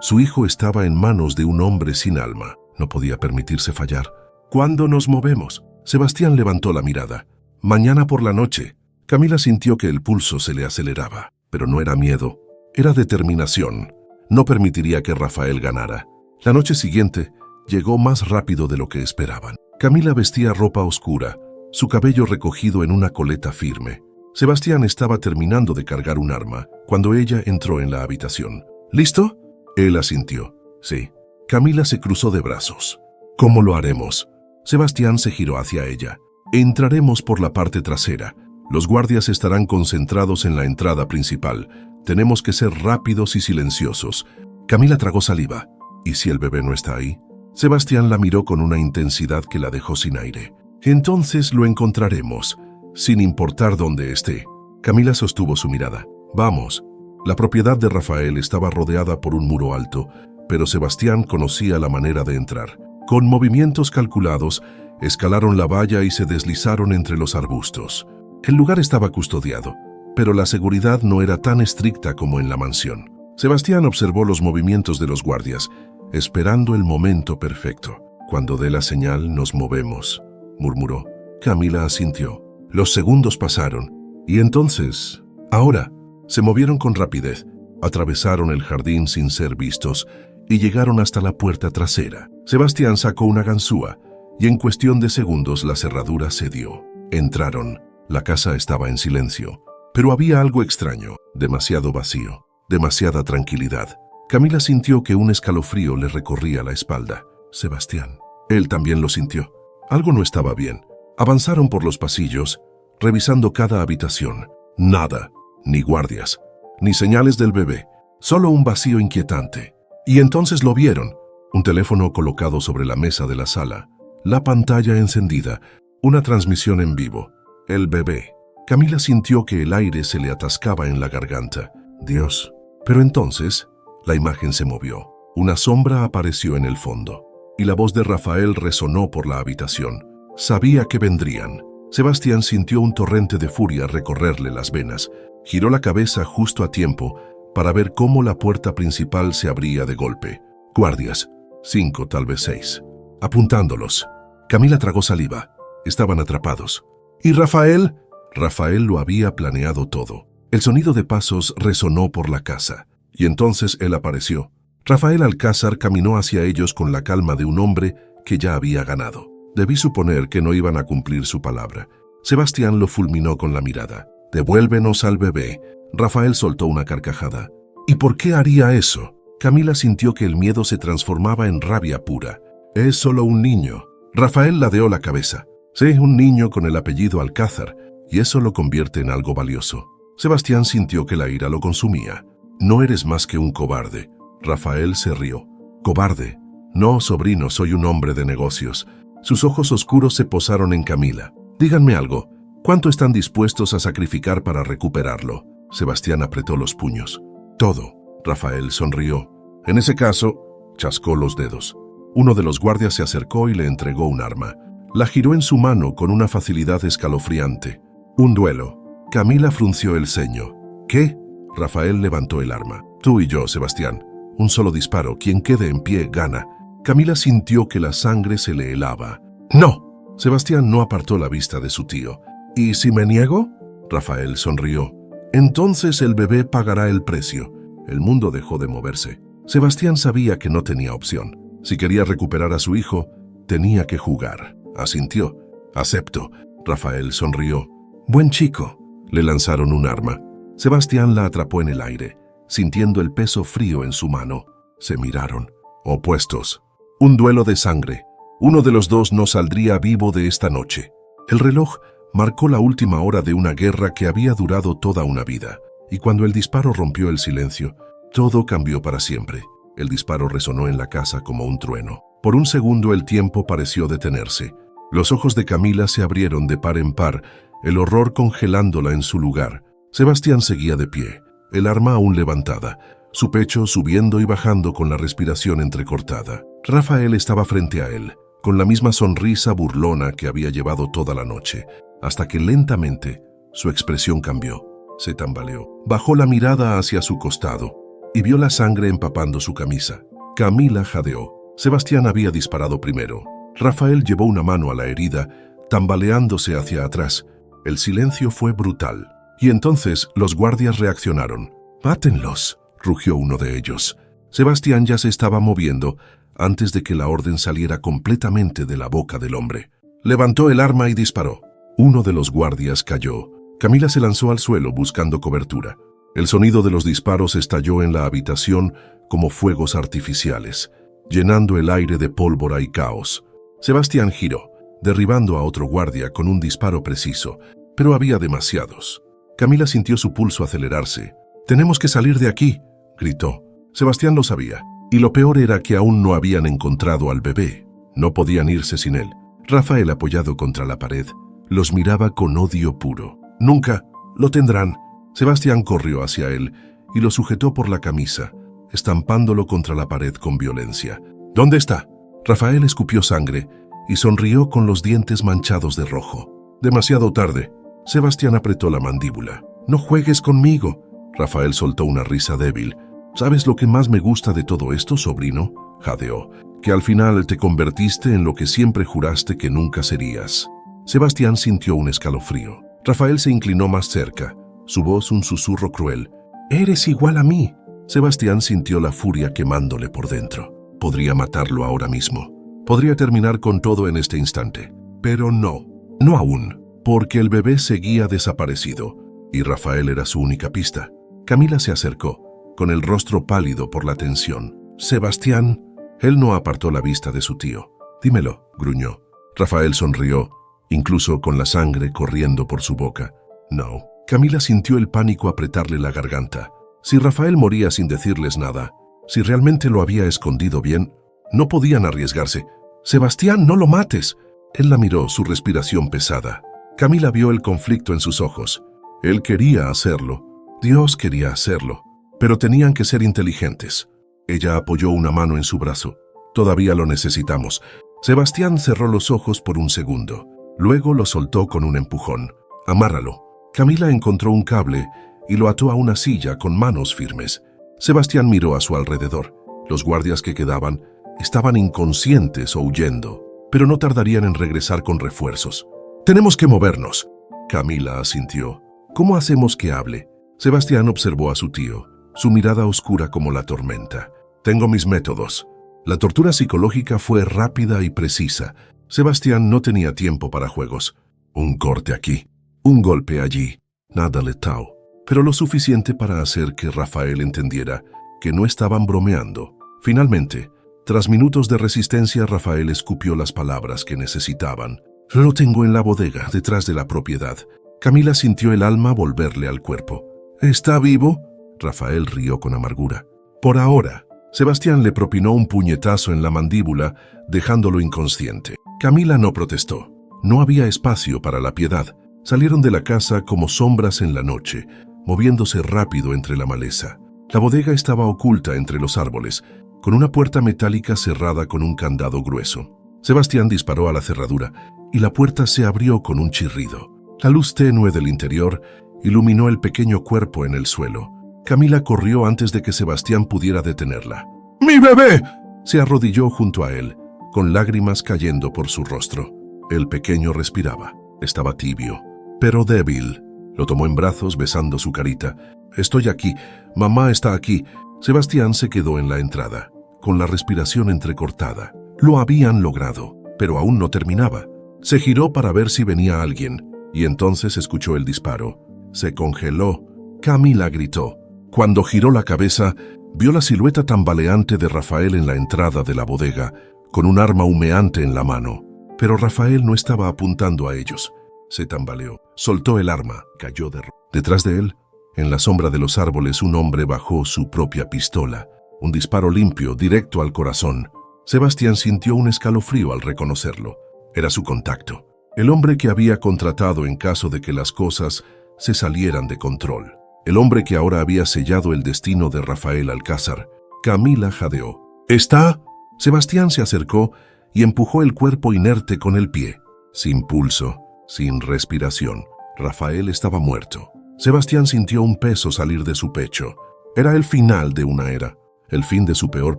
su hijo estaba en manos de un hombre sin alma. No podía permitirse fallar. «¿Cuándo nos movemos?». Sebastián levantó la mirada. «Mañana por la noche». Camila sintió que el pulso se le aceleraba, pero no era miedo, era determinación. No permitiría que Rafael ganara. La noche siguiente llegó más rápido de lo que esperaban. Camila vestía ropa oscura, su cabello recogido en una coleta firme. Sebastián estaba terminando de cargar un arma cuando ella entró en la habitación. «¿Listo?». Él asintió. «Sí». Camila se cruzó de brazos. «¿Cómo lo haremos?». Sebastián se giró hacia ella. «Entraremos por la parte trasera. Los guardias estarán concentrados en la entrada principal. Tenemos que ser rápidos y silenciosos». Camila tragó saliva. «¿Y si el bebé no está ahí?». Sebastián la miró con una intensidad que la dejó sin aire. «Entonces lo encontraremos, sin importar dónde esté». Camila sostuvo su mirada. «Vamos». La propiedad de Rafael estaba rodeada por un muro alto, pero Sebastián conocía la manera de entrar. Con movimientos calculados, escalaron la valla y se deslizaron entre los arbustos. El lugar estaba custodiado, pero la seguridad no era tan estricta como en la mansión. Sebastián observó los movimientos de los guardias, esperando el momento perfecto. «Cuando dé la señal, nos movemos», murmuró. Camila asintió. Los segundos pasaron, y entonces, ahora, se movieron con rapidez, atravesaron el jardín sin ser vistos y llegaron hasta la puerta trasera. Sebastián sacó una ganzúa, y en cuestión de segundos la cerradura cedió. Entraron. La casa estaba en silencio. Pero había algo extraño, demasiado vacío, demasiada tranquilidad. Camila sintió que un escalofrío le recorría la espalda. Sebastián. Él también lo sintió. Algo no estaba bien. Avanzaron por los pasillos, revisando cada habitación. Nada, ni guardias, ni señales del bebé, solo un vacío inquietante. Y entonces lo vieron. Un teléfono colocado sobre la mesa de la sala, la pantalla encendida, una transmisión en vivo. El bebé. Camila sintió que el aire se le atascaba en la garganta. Dios. Pero entonces, la imagen se movió. Una sombra apareció en el fondo, y la voz de Rafael resonó por la habitación. Sabía que vendrían. Sebastián sintió un torrente de furia recorrerle las venas. Giró la cabeza justo a tiempo para ver cómo la puerta principal se abría de golpe. Guardias, 5, tal vez 6, apuntándolos. Camila tragó saliva. Estaban atrapados. ¿Y Rafael? Rafael lo había planeado todo. El sonido de pasos resonó por la casa, y entonces él apareció. Rafael Alcázar caminó hacia ellos con la calma de un hombre que ya había ganado. Debí suponer que no iban a cumplir su palabra. Sebastián lo fulminó con la mirada. «Devuélvenos al bebé». Rafael soltó una carcajada. ¿Y por qué haría eso? Camila sintió que el miedo se transformaba en rabia pura. «Es solo un niño». Rafael ladeó la cabeza. «Sí, un niño con el apellido Alcázar, y eso lo convierte en algo valioso». Sebastián sintió que la ira lo consumía. «No eres más que un cobarde». Rafael se rió. «¿Cobarde? No, sobrino, soy un hombre de negocios». Sus ojos oscuros se posaron en Camila. «Díganme algo. ¿Cuánto están dispuestos a sacrificar para recuperarlo?» Sebastián apretó los puños. «Todo». Rafael sonrió. «En ese caso», chascó los dedos. Uno de los guardias se acercó y le entregó un arma. La giró en su mano con una facilidad escalofriante. «Un duelo». Camila frunció el ceño. «¿Qué?» Rafael levantó el arma. «Tú y yo, Sebastián. Un solo disparo. Quien quede en pie gana». Camila sintió que la sangre se le helaba. «¡No!» Sebastián no apartó la vista de su tío. «¿Y si me niego?» Rafael sonrió. «Entonces el bebé pagará el precio». El mundo dejó de moverse. Sebastián sabía que no tenía opción. Si quería recuperar a su hijo, tenía que jugar. Asintió. «Acepto». Rafael sonrió. «Buen chico». Le lanzaron un arma. Sebastián la atrapó en el aire, sintiendo el peso frío en su mano. Se miraron. Opuestos. Un duelo de sangre. Uno de los dos no saldría vivo de esta noche. El reloj marcó la última hora de una guerra que había durado toda una vida. Y cuando el disparo rompió el silencio, todo cambió para siempre. El disparo resonó en la casa como un trueno. Por un segundo el tiempo pareció detenerse. Los ojos de Camila se abrieron de par en par, el horror congelándola en su lugar. Sebastián seguía de pie, el arma aún levantada, su pecho subiendo y bajando con la respiración entrecortada. Rafael estaba frente a él, con la misma sonrisa burlona que había llevado toda la noche, hasta que lentamente su expresión cambió. Se tambaleó, bajó la mirada hacia su costado y vio la sangre empapando su camisa. Camila jadeó. Sebastián había disparado primero. Rafael llevó una mano a la herida, tambaleándose hacia atrás. El silencio fue brutal. Y entonces los guardias reaccionaron. «¡Mátenlos!», rugió uno de ellos. Sebastián ya se estaba moviendo antes de que la orden saliera completamente de la boca del hombre. Levantó el arma y disparó. Uno de los guardias cayó. Camila se lanzó al suelo buscando cobertura. El sonido de los disparos estalló en la habitación como fuegos artificiales, llenando el aire de pólvora y caos. Sebastián giró, derribando a otro guardia con un disparo preciso, pero había demasiados. Camila sintió su pulso acelerarse. «Tenemos que salir de aquí», gritó. Sebastián lo sabía, y lo peor era que aún no habían encontrado al bebé. No podían irse sin él. Rafael, apoyado contra la pared, los miraba con odio puro. «Nunca lo tendrán». Sebastián corrió hacia él y lo sujetó por la camisa, estampándolo contra la pared con violencia. «¿Dónde está?» Rafael escupió sangre y sonrió con los dientes manchados de rojo. «Demasiado tarde». Sebastián apretó la mandíbula. «No juegues conmigo». Rafael soltó una risa débil. «¿Sabes lo que más me gusta de todo esto, sobrino?», jadeó. «Que al final te convertiste en lo que siempre juraste que nunca serías». Sebastián sintió un escalofrío. Rafael se inclinó más cerca, su voz un susurro cruel. «Eres igual a mí». Sebastián sintió la furia quemándole por dentro. Podría matarlo ahora mismo. Podría terminar con todo en este instante. Pero no, no aún, porque el bebé seguía desaparecido. y Rafael era su única pista. Camila se acercó, con el rostro pálido por la tensión. «Sebastián». Él no apartó la vista de su tío. «Dímelo», gruñó. Rafael sonrió, incluso con la sangre corriendo por su boca. «No». Camila sintió el pánico apretarle la garganta. Si Rafael moría sin decirles nada, si realmente lo había escondido bien, no podían arriesgarse. «Sebastián, no lo mates». Él la miró, su respiración pesada. Camila vio el conflicto en sus ojos. Él quería hacerlo. Dios quería hacerlo. Pero tenían que ser inteligentes. Ella apoyó una mano en su brazo. «Todavía lo necesitamos». Sebastián cerró los ojos por un segundo. Luego lo soltó con un empujón. «Amárralo». Camila encontró un cable y lo ató a una silla con manos firmes. Sebastián miró a su alrededor. Los guardias que quedaban estaban inconscientes o huyendo, pero no tardarían en regresar con refuerzos. «Tenemos que movernos». Camila asintió. «¿Cómo hacemos que hable?» Sebastián observó a su tío, su mirada oscura como la tormenta. «Tengo mis métodos». La tortura psicológica fue rápida y precisa. Sebastián no tenía tiempo para juegos. Un corte aquí, un golpe allí, nada letal, pero lo suficiente para hacer que Rafael entendiera que no estaban bromeando. Finalmente, tras minutos de resistencia, Rafael escupió las palabras que necesitaban. «Lo tengo en la bodega, detrás de la propiedad». Camila sintió el alma volverle al cuerpo. «¿Está vivo?» Rafael rió con amargura. «Por ahora». Sebastián le propinó un puñetazo en la mandíbula, dejándolo inconsciente. Camila no protestó. No había espacio para la piedad. Salieron de la casa como sombras en la noche, moviéndose rápido entre la maleza. La bodega estaba oculta entre los árboles, con una puerta metálica cerrada con un candado grueso. Sebastián disparó a la cerradura y la puerta se abrió con un chirrido. La luz tenue del interior iluminó el pequeño cuerpo en el suelo. Camila corrió antes de que Sebastián pudiera detenerla. «¡Mi bebé!» Se arrodilló junto a él, con lágrimas cayendo por su rostro. El pequeño respiraba. Estaba tibio, pero débil. Lo tomó en brazos, besando su carita. «Estoy aquí. Mamá está aquí». Sebastián se quedó en la entrada, con la respiración entrecortada. Lo habían logrado, pero aún no terminaba. Se giró para ver si venía alguien, y entonces escuchó el disparo. Se congeló. Camila gritó. Cuando giró la cabeza, vio la silueta tambaleante de Rafael en la entrada de la bodega, con un arma humeante en la mano. Pero Rafael no estaba apuntando a ellos. Se tambaleó, soltó el arma, cayó de rodillas. Detrás de él, en la sombra de los árboles, un hombre bajó su propia pistola. Un disparo limpio, directo al corazón. Sebastián sintió un escalofrío al reconocerlo. Era su contacto. El hombre que había contratado en caso de que las cosas se salieran de control. El hombre que ahora había sellado el destino de Rafael Alcázar. Camila jadeó. «¿Está?» Sebastián se acercó y empujó el cuerpo inerte con el pie. Sin pulso, sin respiración. Rafael estaba muerto. Sebastián sintió un peso salir de su pecho. Era el final de una era, el fin de su peor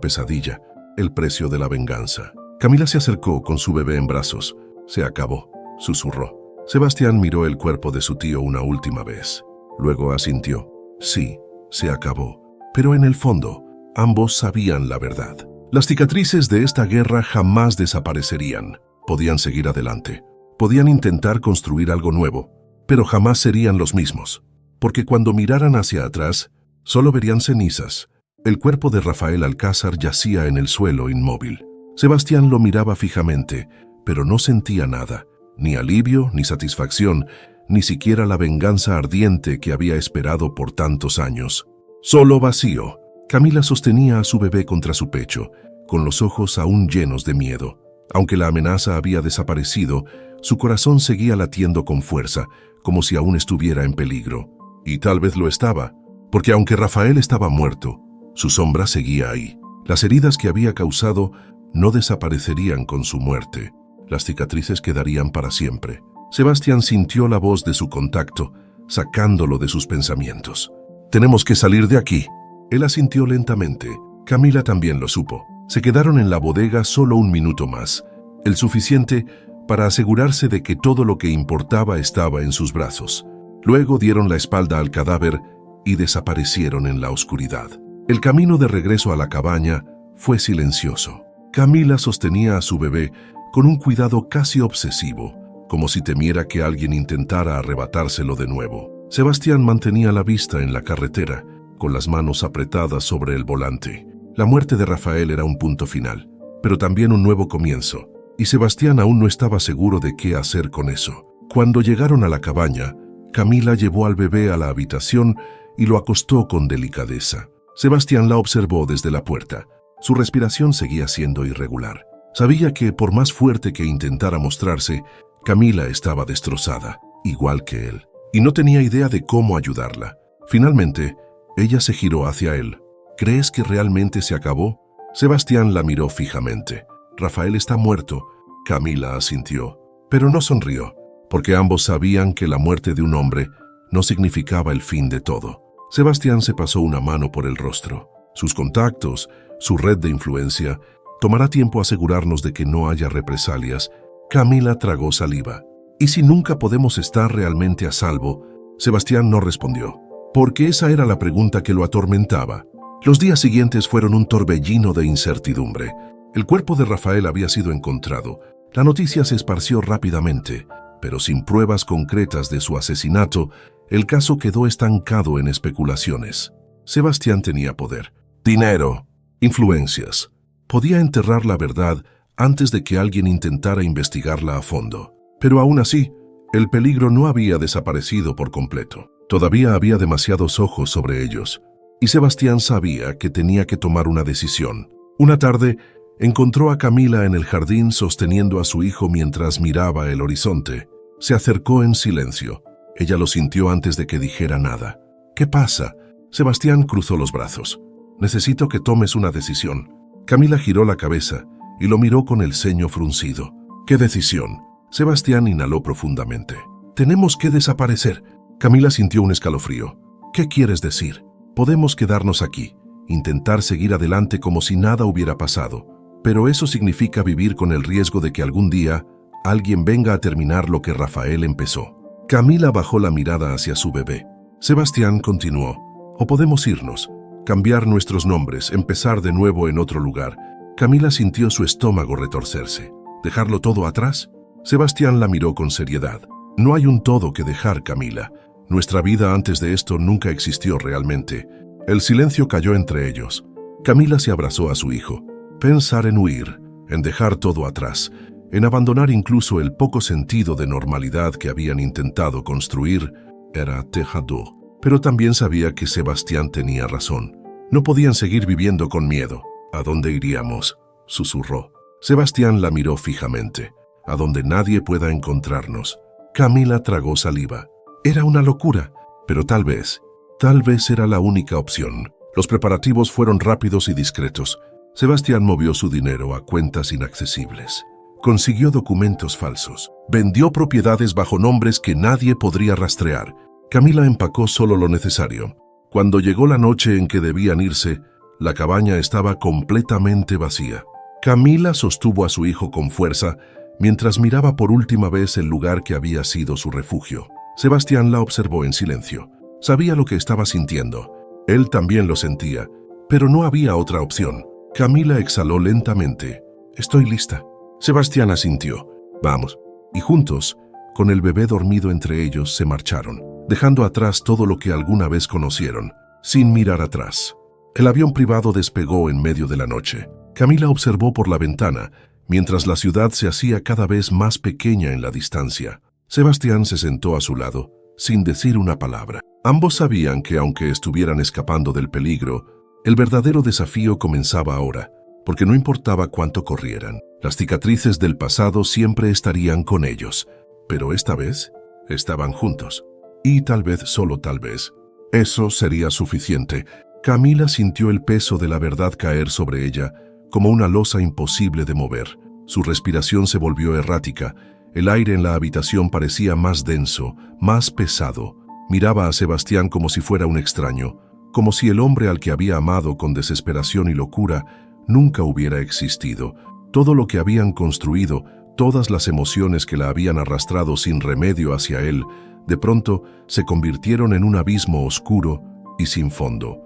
pesadilla, el precio de la venganza. Camila se acercó con su bebé en brazos. «Se acabó», susurró. Sebastián miró el cuerpo de su tío una última vez. Luego asintió. Sí, se acabó. Pero en el fondo, ambos sabían la verdad. Las cicatrices de esta guerra jamás desaparecerían. Podían seguir adelante. Podían intentar construir algo nuevo, pero jamás serían los mismos. Porque cuando miraran hacia atrás, solo verían cenizas. El cuerpo de Rafael Alcázar yacía en el suelo inmóvil. Sebastián lo miraba fijamente, pero no sentía nada. Ni alivio, ni satisfacción, ni siquiera la venganza ardiente que había esperado por tantos años. Solo vacío. Camila sostenía a su bebé contra su pecho, con los ojos aún llenos de miedo. Aunque la amenaza había desaparecido, su corazón seguía latiendo con fuerza, como si aún estuviera en peligro. Y tal vez lo estaba, porque aunque Rafael estaba muerto, su sombra seguía ahí. Las heridas que había causado no desaparecerían con su muerte. Las cicatrices quedarían para siempre. Sebastián sintió la voz de su contacto, sacándolo de sus pensamientos. «Tenemos que salir de aquí». Él asintió lentamente. Camila también lo supo. Se quedaron en la bodega solo un minuto más, el suficiente para asegurarse de que todo lo que importaba estaba en sus brazos. Luego dieron la espalda al cadáver y desaparecieron en la oscuridad. El camino de regreso a la cabaña fue silencioso. Camila sostenía a su bebé con un cuidado casi obsesivo, como si temiera que alguien intentara arrebatárselo de nuevo. Sebastián mantenía la vista en la carretera, con las manos apretadas sobre el volante. La muerte de Rafael era un punto final, pero también un nuevo comienzo, y Sebastián aún no estaba seguro de qué hacer con eso. Cuando llegaron a la cabaña, Camila llevó al bebé a la habitación y lo acostó con delicadeza. Sebastián la observó desde la puerta. Su respiración seguía siendo irregular. Sabía que, por más fuerte que intentara mostrarse, Camila estaba destrozada, igual que él, y no tenía idea de cómo ayudarla. Finalmente, ella se giró hacia él. ¿Crees que realmente se acabó? Sebastián la miró fijamente. Rafael está muerto. Camila asintió, pero no sonrió, porque ambos sabían que la muerte de un hombre no significaba el fin de todo. Sebastián se pasó una mano por el rostro. Sus contactos, su red de influencia, tomará tiempo asegurarnos de que no haya represalias. Camila tragó saliva. ¿Y si nunca podemos estar realmente a salvo? Sebastián no respondió, porque esa era la pregunta que lo atormentaba. Los días siguientes fueron un torbellino de incertidumbre. El cuerpo de Rafael había sido encontrado. La noticia se esparció rápidamente, pero sin pruebas concretas de su asesinato, el caso quedó estancado en especulaciones. Sebastián tenía poder, dinero, influencias. Podía enterrar la verdad antes de que alguien intentara investigarla a fondo. Pero aún así, el peligro no había desaparecido por completo. Todavía había demasiados ojos sobre ellos, y Sebastián sabía que tenía que tomar una decisión. Una tarde, encontró a Camila en el jardín sosteniendo a su hijo mientras miraba el horizonte. Se acercó en silencio. Ella lo sintió antes de que dijera nada. ¿Qué pasa? Sebastián cruzó los brazos. Necesito que tomes una decisión. Camila giró la cabeza y lo miró con el ceño fruncido. ¿Qué decisión? Sebastián inhaló profundamente. Tenemos que desaparecer. Camila sintió un escalofrío. ¿Qué quieres decir? Podemos quedarnos aquí, intentar seguir adelante como si nada hubiera pasado, pero eso significa vivir con el riesgo de que algún día alguien venga a terminar lo que Rafael empezó. Camila bajó la mirada hacia su bebé. Sebastián continuó. O podemos irnos, cambiar nuestros nombres, empezar de nuevo en otro lugar. Camila sintió su estómago retorcerse. ¿Dejarlo todo atrás? Sebastián la miró con seriedad. No hay un todo que dejar, Camila. Nuestra vida antes de esto nunca existió realmente. El silencio cayó entre ellos. Camila se abrazó a su hijo. Pensar en huir, en dejar todo atrás, en abandonar incluso el poco sentido de normalidad que habían intentado construir, era aterrador. Pero también sabía que Sebastián tenía razón. No podían seguir viviendo con miedo. ¿A dónde iríamos?, susurró. Sebastián la miró fijamente. A donde nadie pueda encontrarnos. Camila tragó saliva. Era una locura, pero tal vez era la única opción. Los preparativos fueron rápidos y discretos. Sebastián movió su dinero a cuentas inaccesibles. Consiguió documentos falsos. Vendió propiedades bajo nombres que nadie podría rastrear. Camila empacó solo lo necesario. Cuando llegó la noche en que debían irse, la cabaña estaba completamente vacía. Camila sostuvo a su hijo con fuerza mientras miraba por última vez el lugar que había sido su refugio. Sebastián la observó en silencio. Sabía lo que estaba sintiendo. Él también lo sentía, pero no había otra opción. Camila exhaló lentamente. Estoy lista. Sebastián asintió. Vamos. Y juntos, con el bebé dormido entre ellos, se marcharon, dejando atrás todo lo que alguna vez conocieron, sin mirar atrás. El avión privado despegó en medio de la noche. Camila observó por la ventana, mientras la ciudad se hacía cada vez más pequeña en la distancia. Sebastián se sentó a su lado, sin decir una palabra. Ambos sabían que aunque estuvieran escapando del peligro, el verdadero desafío comenzaba ahora, porque no importaba cuánto corrieran. Las cicatrices del pasado siempre estarían con ellos, pero esta vez estaban juntos. Y tal vez, solo tal vez, eso sería suficiente. Camila sintió el peso de la verdad caer sobre ella, como una losa imposible de mover. Su respiración se volvió errática. El aire en la habitación parecía más denso, más pesado. Miraba a Sebastián como si fuera un extraño, como si el hombre al que había amado con desesperación y locura nunca hubiera existido. Todo lo que habían construido, todas las emociones que la habían arrastrado sin remedio hacia él, de pronto se convirtieron en un abismo oscuro y sin fondo.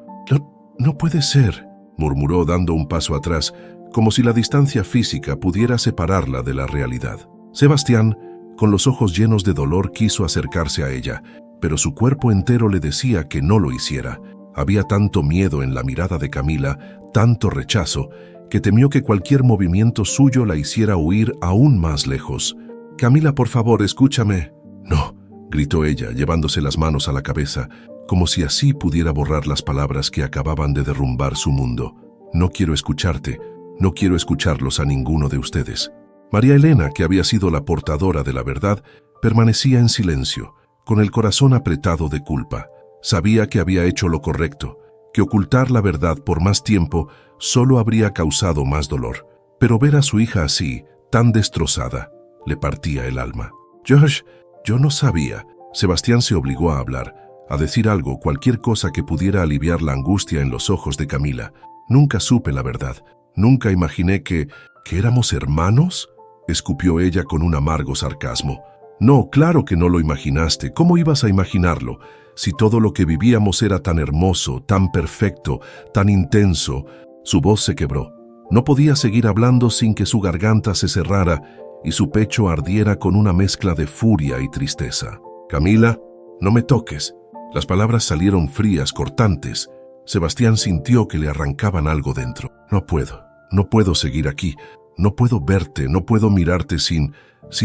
No puede ser, murmuró dando un paso atrás, como si la distancia física pudiera separarla de la realidad. Sebastián, con los ojos llenos de dolor, quiso acercarse a ella, pero su cuerpo entero le decía que no lo hiciera. Había tanto miedo en la mirada de Camila, tanto rechazo, que temió que cualquier movimiento suyo la hiciera huir aún más lejos. «Camila, por favor, escúchame». «No», gritó ella, llevándose las manos a la cabeza, como si así pudiera borrar las palabras que acababan de derrumbar su mundo. «No quiero escucharte, no quiero escucharlos a ninguno de ustedes». María Elena, que había sido la portadora de la verdad, permanecía en silencio, con el corazón apretado de culpa. Sabía que había hecho lo correcto, que ocultar la verdad por más tiempo solo habría causado más dolor. Pero ver a su hija así, tan destrozada, le partía el alma. «Josh, yo no sabía». Sebastián se obligó a hablar, a decir algo, cualquier cosa que pudiera aliviar la angustia en los ojos de Camila. «Nunca supe la verdad. Nunca imaginé que éramos hermanos», escupió ella con un amargo sarcasmo. «No, claro que no lo imaginaste. ¿Cómo ibas a imaginarlo? Si todo lo que vivíamos era tan hermoso, tan perfecto, tan intenso». Su voz se quebró. No podía seguir hablando sin que su garganta se cerrara y su pecho ardiera con una mezcla de furia y tristeza. «Camila, no me toques». Las palabras salieron frías, cortantes. Sebastián sintió que le arrancaban algo dentro. «No puedo seguir aquí. No puedo verte, no puedo mirarte sin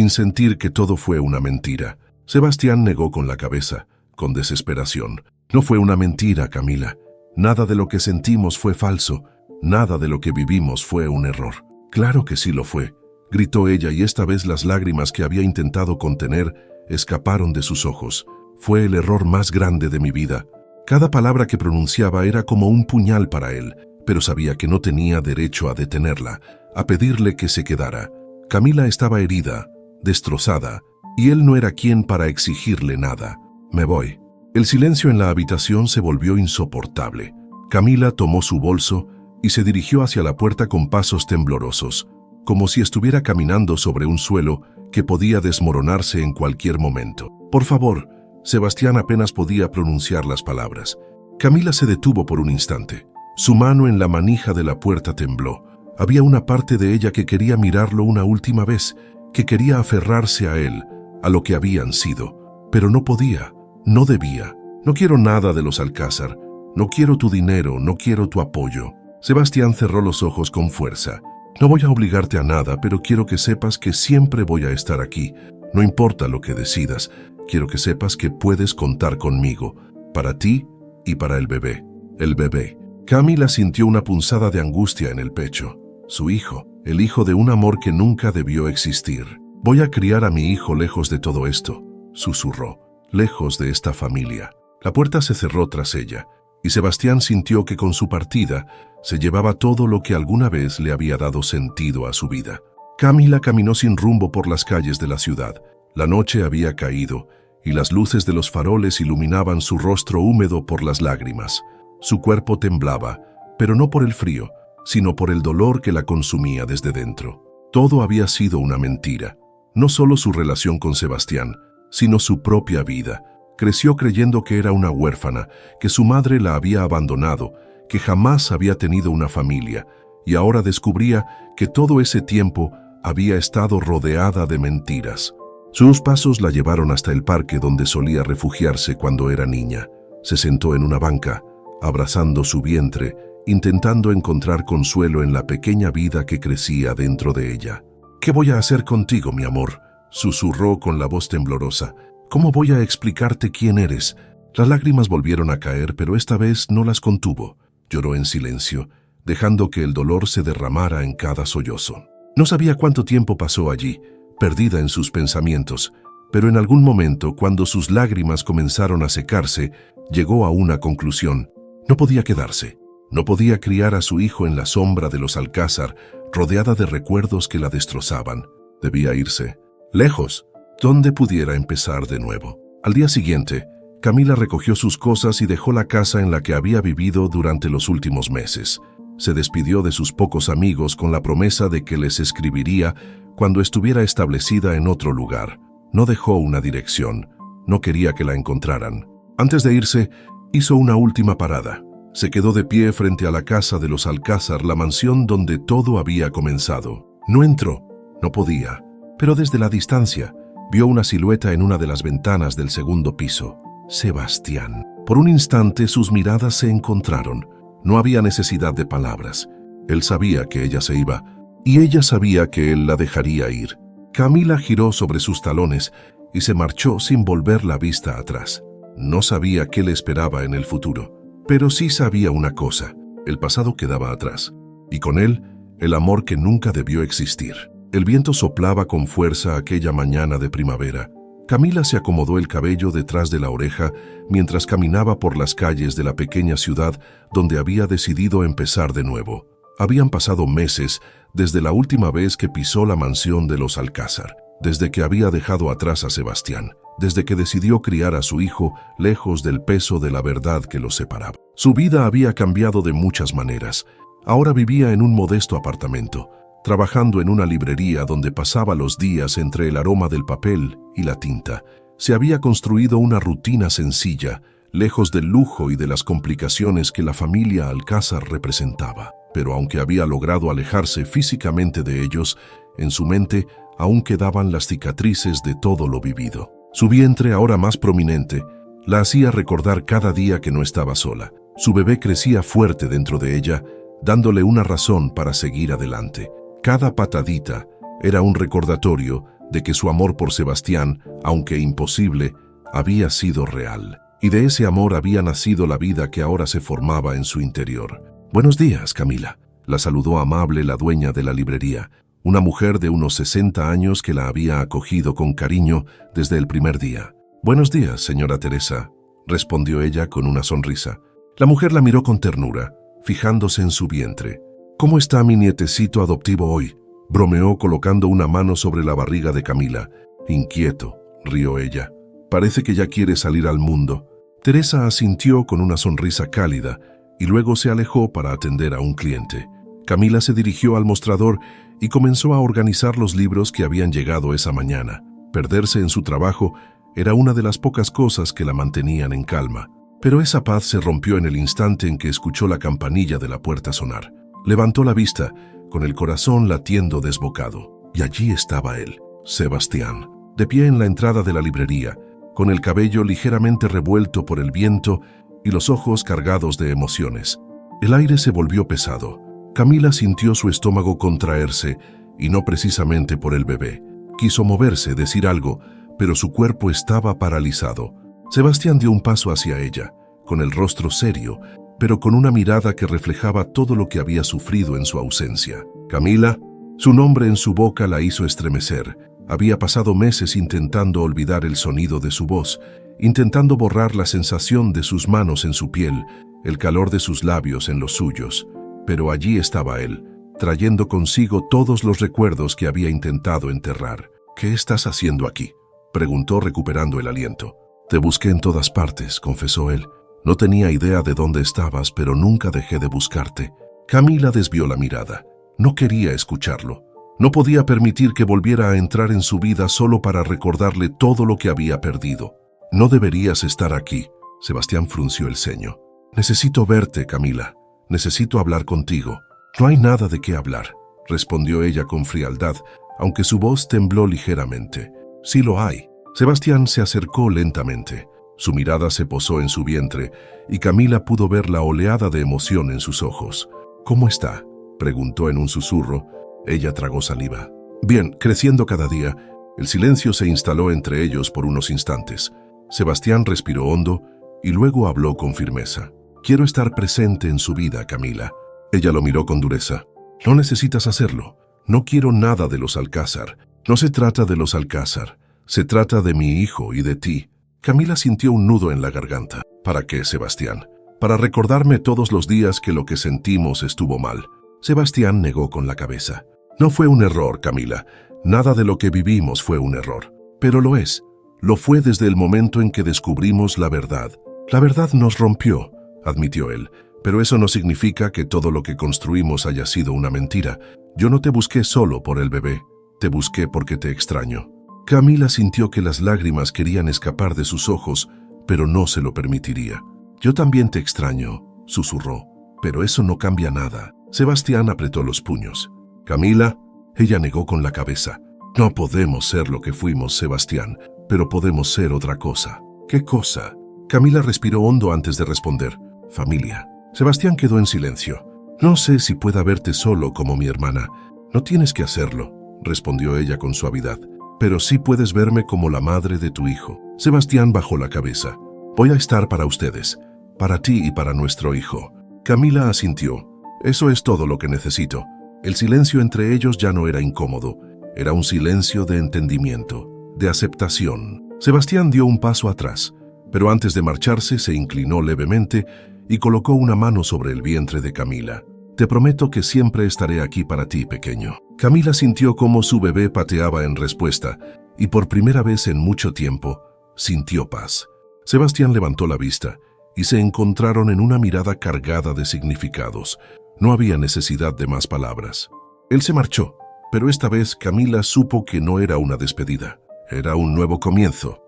sentir que todo fue una mentira». Sebastián negó con la cabeza, con desesperación. «No fue una mentira, Camila. Nada de lo que sentimos fue falso. Nada de lo que vivimos fue un error». «Claro que sí lo fue», gritó ella, y esta vez las lágrimas que había intentado contener escaparon de sus ojos. «Fue el error más grande de mi vida». Cada palabra que pronunciaba era como un puñal para él, pero sabía que no tenía derecho a detenerla, a pedirle que se quedara. Camila estaba herida, destrozada, y él no era quien para exigirle nada. «Me voy». El silencio en la habitación se volvió insoportable. Camila tomó su bolso y se dirigió hacia la puerta con pasos temblorosos, como si estuviera caminando sobre un suelo que podía desmoronarse en cualquier momento. «Por favor». Sebastián apenas podía pronunciar las palabras. Camila se detuvo por un instante. Su mano en la manija de la puerta tembló. Había una parte de ella que quería mirarlo una última vez, que quería aferrarse a él, a lo que habían sido. Pero no podía, no debía. «No quiero nada de los Alcázar. No quiero tu dinero, no quiero tu apoyo». Sebastián cerró los ojos con fuerza. «No voy a obligarte a nada, pero quiero que sepas que siempre voy a estar aquí. No importa lo que decidas. Quiero que sepas que puedes contar conmigo, para ti y para el bebé». El bebé. Camila sintió una punzada de angustia en el pecho. Su hijo, el hijo de un amor que nunca debió existir. «Voy a criar a mi hijo lejos de todo esto», susurró, «lejos de esta familia». La puerta se cerró tras ella, y Sebastián sintió que con su partida se llevaba todo lo que alguna vez le había dado sentido a su vida. Camila caminó sin rumbo por las calles de la ciudad. La noche había caído, y las luces de los faroles iluminaban su rostro húmedo por las lágrimas. Su cuerpo temblaba, pero no por el frío, sino por el dolor que la consumía desde dentro. Todo había sido una mentira. No solo su relación con Sebastián, sino su propia vida. Creció creyendo que era una huérfana, que su madre la había abandonado, que jamás había tenido una familia, y ahora descubría que todo ese tiempo había estado rodeada de mentiras. Sus pasos la llevaron hasta el parque donde solía refugiarse cuando era niña. Se sentó en una banca, abrazando su vientre, intentando encontrar consuelo en la pequeña vida que crecía dentro de ella. «¿Qué voy a hacer contigo, mi amor?», susurró con la voz temblorosa. «¿Cómo voy a explicarte quién eres?». Las lágrimas volvieron a caer, pero esta vez no las contuvo. Lloró en silencio, dejando que el dolor se derramara en cada sollozo. No sabía cuánto tiempo pasó allí, perdida en sus pensamientos, pero en algún momento, cuando sus lágrimas comenzaron a secarse, llegó a una conclusión. No podía quedarse. No podía criar a su hijo en la sombra de los Alcázar, rodeada de recuerdos que la destrozaban. Debía irse, lejos, donde pudiera empezar de nuevo. Al día siguiente, Camila recogió sus cosas y dejó la casa en la que había vivido durante los últimos meses. Se despidió de sus pocos amigos con la promesa de que les escribiría cuando estuviera establecida en otro lugar. No dejó una dirección. No quería que la encontraran. Antes de irse, hizo una última parada. Se quedó de pie frente a la casa de los Alcázar, la mansión donde todo había comenzado. No entró, no podía, pero desde la distancia vio una silueta en una de las ventanas del segundo piso. Sebastián. Por un instante sus miradas se encontraron. No había necesidad de palabras. Él sabía que ella se iba, y ella sabía que él la dejaría ir. Camila giró sobre sus talones y se marchó sin volver la vista atrás. No sabía qué le esperaba en el futuro, pero sí sabía una cosa: el pasado quedaba atrás, y con él, el amor que nunca debió existir. El viento soplaba con fuerza aquella mañana de primavera. Camila se acomodó el cabello detrás de la oreja mientras caminaba por las calles de la pequeña ciudad donde había decidido empezar de nuevo. Habían pasado meses desde la última vez que pisó la mansión de los Alcázar, desde que había dejado atrás a Sebastián, desde que decidió criar a su hijo lejos del peso de la verdad que los separaba. Su vida había cambiado de muchas maneras. Ahora vivía en un modesto apartamento, trabajando en una librería donde pasaba los días entre el aroma del papel y la tinta. Se había construido una rutina sencilla, lejos del lujo y de las complicaciones que la familia Alcázar representaba. Pero aunque había logrado alejarse físicamente de ellos, en su mente aún quedaban las cicatrices de todo lo vivido. Su vientre, ahora más prominente, la hacía recordar cada día que no estaba sola. Su bebé crecía fuerte dentro de ella, dándole una razón para seguir adelante. Cada patadita era un recordatorio de que su amor por Sebastián, aunque imposible, había sido real. Y de ese amor había nacido la vida que ahora se formaba en su interior. «Buenos días, Camila», la saludó amable la dueña de la librería, una mujer de unos 60 años que la había acogido con cariño desde el primer día. «Buenos días, señora Teresa», respondió ella con una sonrisa. La mujer la miró con ternura, fijándose en su vientre. «¿Cómo está mi nietecito adoptivo hoy?», bromeó colocando una mano sobre la barriga de Camila. «Inquieto», rió ella. «Parece que ya quiere salir al mundo». Teresa asintió con una sonrisa cálida y luego se alejó para atender a un cliente. Camila se dirigió al mostrador y comenzó a organizar los libros que habían llegado esa mañana. Perderse en su trabajo era una de las pocas cosas que la mantenían en calma. Pero esa paz se rompió en el instante en que escuchó la campanilla de la puerta sonar. Levantó la vista, con el corazón latiendo desbocado. Y allí estaba él, Sebastián, de pie en la entrada de la librería, con el cabello ligeramente revuelto por el viento y los ojos cargados de emociones. El aire se volvió pesado. Camila sintió su estómago contraerse, y no precisamente por el bebé. Quiso moverse, decir algo, pero su cuerpo estaba paralizado. Sebastián dio un paso hacia ella, con el rostro serio, pero con una mirada que reflejaba todo lo que había sufrido en su ausencia. «Camila», su nombre en su boca la hizo estremecer. Había pasado meses intentando olvidar el sonido de su voz, intentando borrar la sensación de sus manos en su piel, el calor de sus labios en los suyos. Pero allí estaba él, trayendo consigo todos los recuerdos que había intentado enterrar. «¿Qué estás haciendo aquí?», preguntó recuperando el aliento. «Te busqué en todas partes», confesó él. «No tenía idea de dónde estabas, pero nunca dejé de buscarte». Camila desvió la mirada. No quería escucharlo. No podía permitir que volviera a entrar en su vida solo para recordarle todo lo que había perdido. «No deberías estar aquí», Sebastián frunció el ceño. «Necesito verte, Camila. Necesito hablar contigo». «No hay nada de qué hablar», respondió ella con frialdad, aunque su voz tembló ligeramente. «Sí lo hay». Sebastián se acercó lentamente. Su mirada se posó en su vientre y Camila pudo ver la oleada de emoción en sus ojos. «¿Cómo está?», preguntó en un susurro. Ella tragó saliva. «Bien, creciendo cada día». El silencio se instaló entre ellos por unos instantes. Sebastián respiró hondo y luego habló con firmeza. «Quiero estar presente en su vida, Camila». Ella lo miró con dureza. «No necesitas hacerlo. No quiero nada de los Alcázar. No se trata de los Alcázar. Se trata de mi hijo y de ti». Camila sintió un nudo en la garganta. «¿Para qué, Sebastián?». «Para recordarme todos los días que lo que sentimos estuvo mal». Sebastián negó con la cabeza. «No fue un error, Camila. Nada de lo que vivimos fue un error. Pero lo es. Lo fue desde el momento en que descubrimos la verdad. La verdad nos rompió», admitió él. «Pero eso no significa que todo lo que construimos haya sido una mentira. Yo no te busqué solo por el bebé. Te busqué porque te extraño». Camila sintió que las lágrimas querían escapar de sus ojos, pero no se lo permitiría. «Yo también te extraño», susurró. «Pero eso no cambia nada». Sebastián apretó los puños. «Camila», ella negó con la cabeza. «No podemos ser lo que fuimos, Sebastián, pero podemos ser otra cosa». «¿Qué cosa?». Camila respiró hondo antes de responder. Familia. Sebastián quedó en silencio. No sé si pueda verte solo como mi hermana. No tienes que hacerlo, respondió ella con suavidad. Pero sí puedes verme como la madre de tu hijo. Sebastián bajó la cabeza. Voy a estar para ustedes, para ti y para nuestro hijo. Camila asintió. Eso es todo lo que necesito. El silencio entre ellos ya no era incómodo. Era un silencio de entendimiento, de aceptación. Sebastián dio un paso atrás, pero antes de marcharse se inclinó levemente y colocó una mano sobre el vientre de Camila. Te prometo que siempre estaré aquí para ti, pequeño. Camila sintió cómo su bebé pateaba en respuesta y por primera vez en mucho tiempo sintió paz. Sebastián levantó la vista y se encontraron en una mirada cargada de significados. No había necesidad de más palabras. Él se marchó, pero esta vez Camila supo que no era una despedida. Era un nuevo comienzo.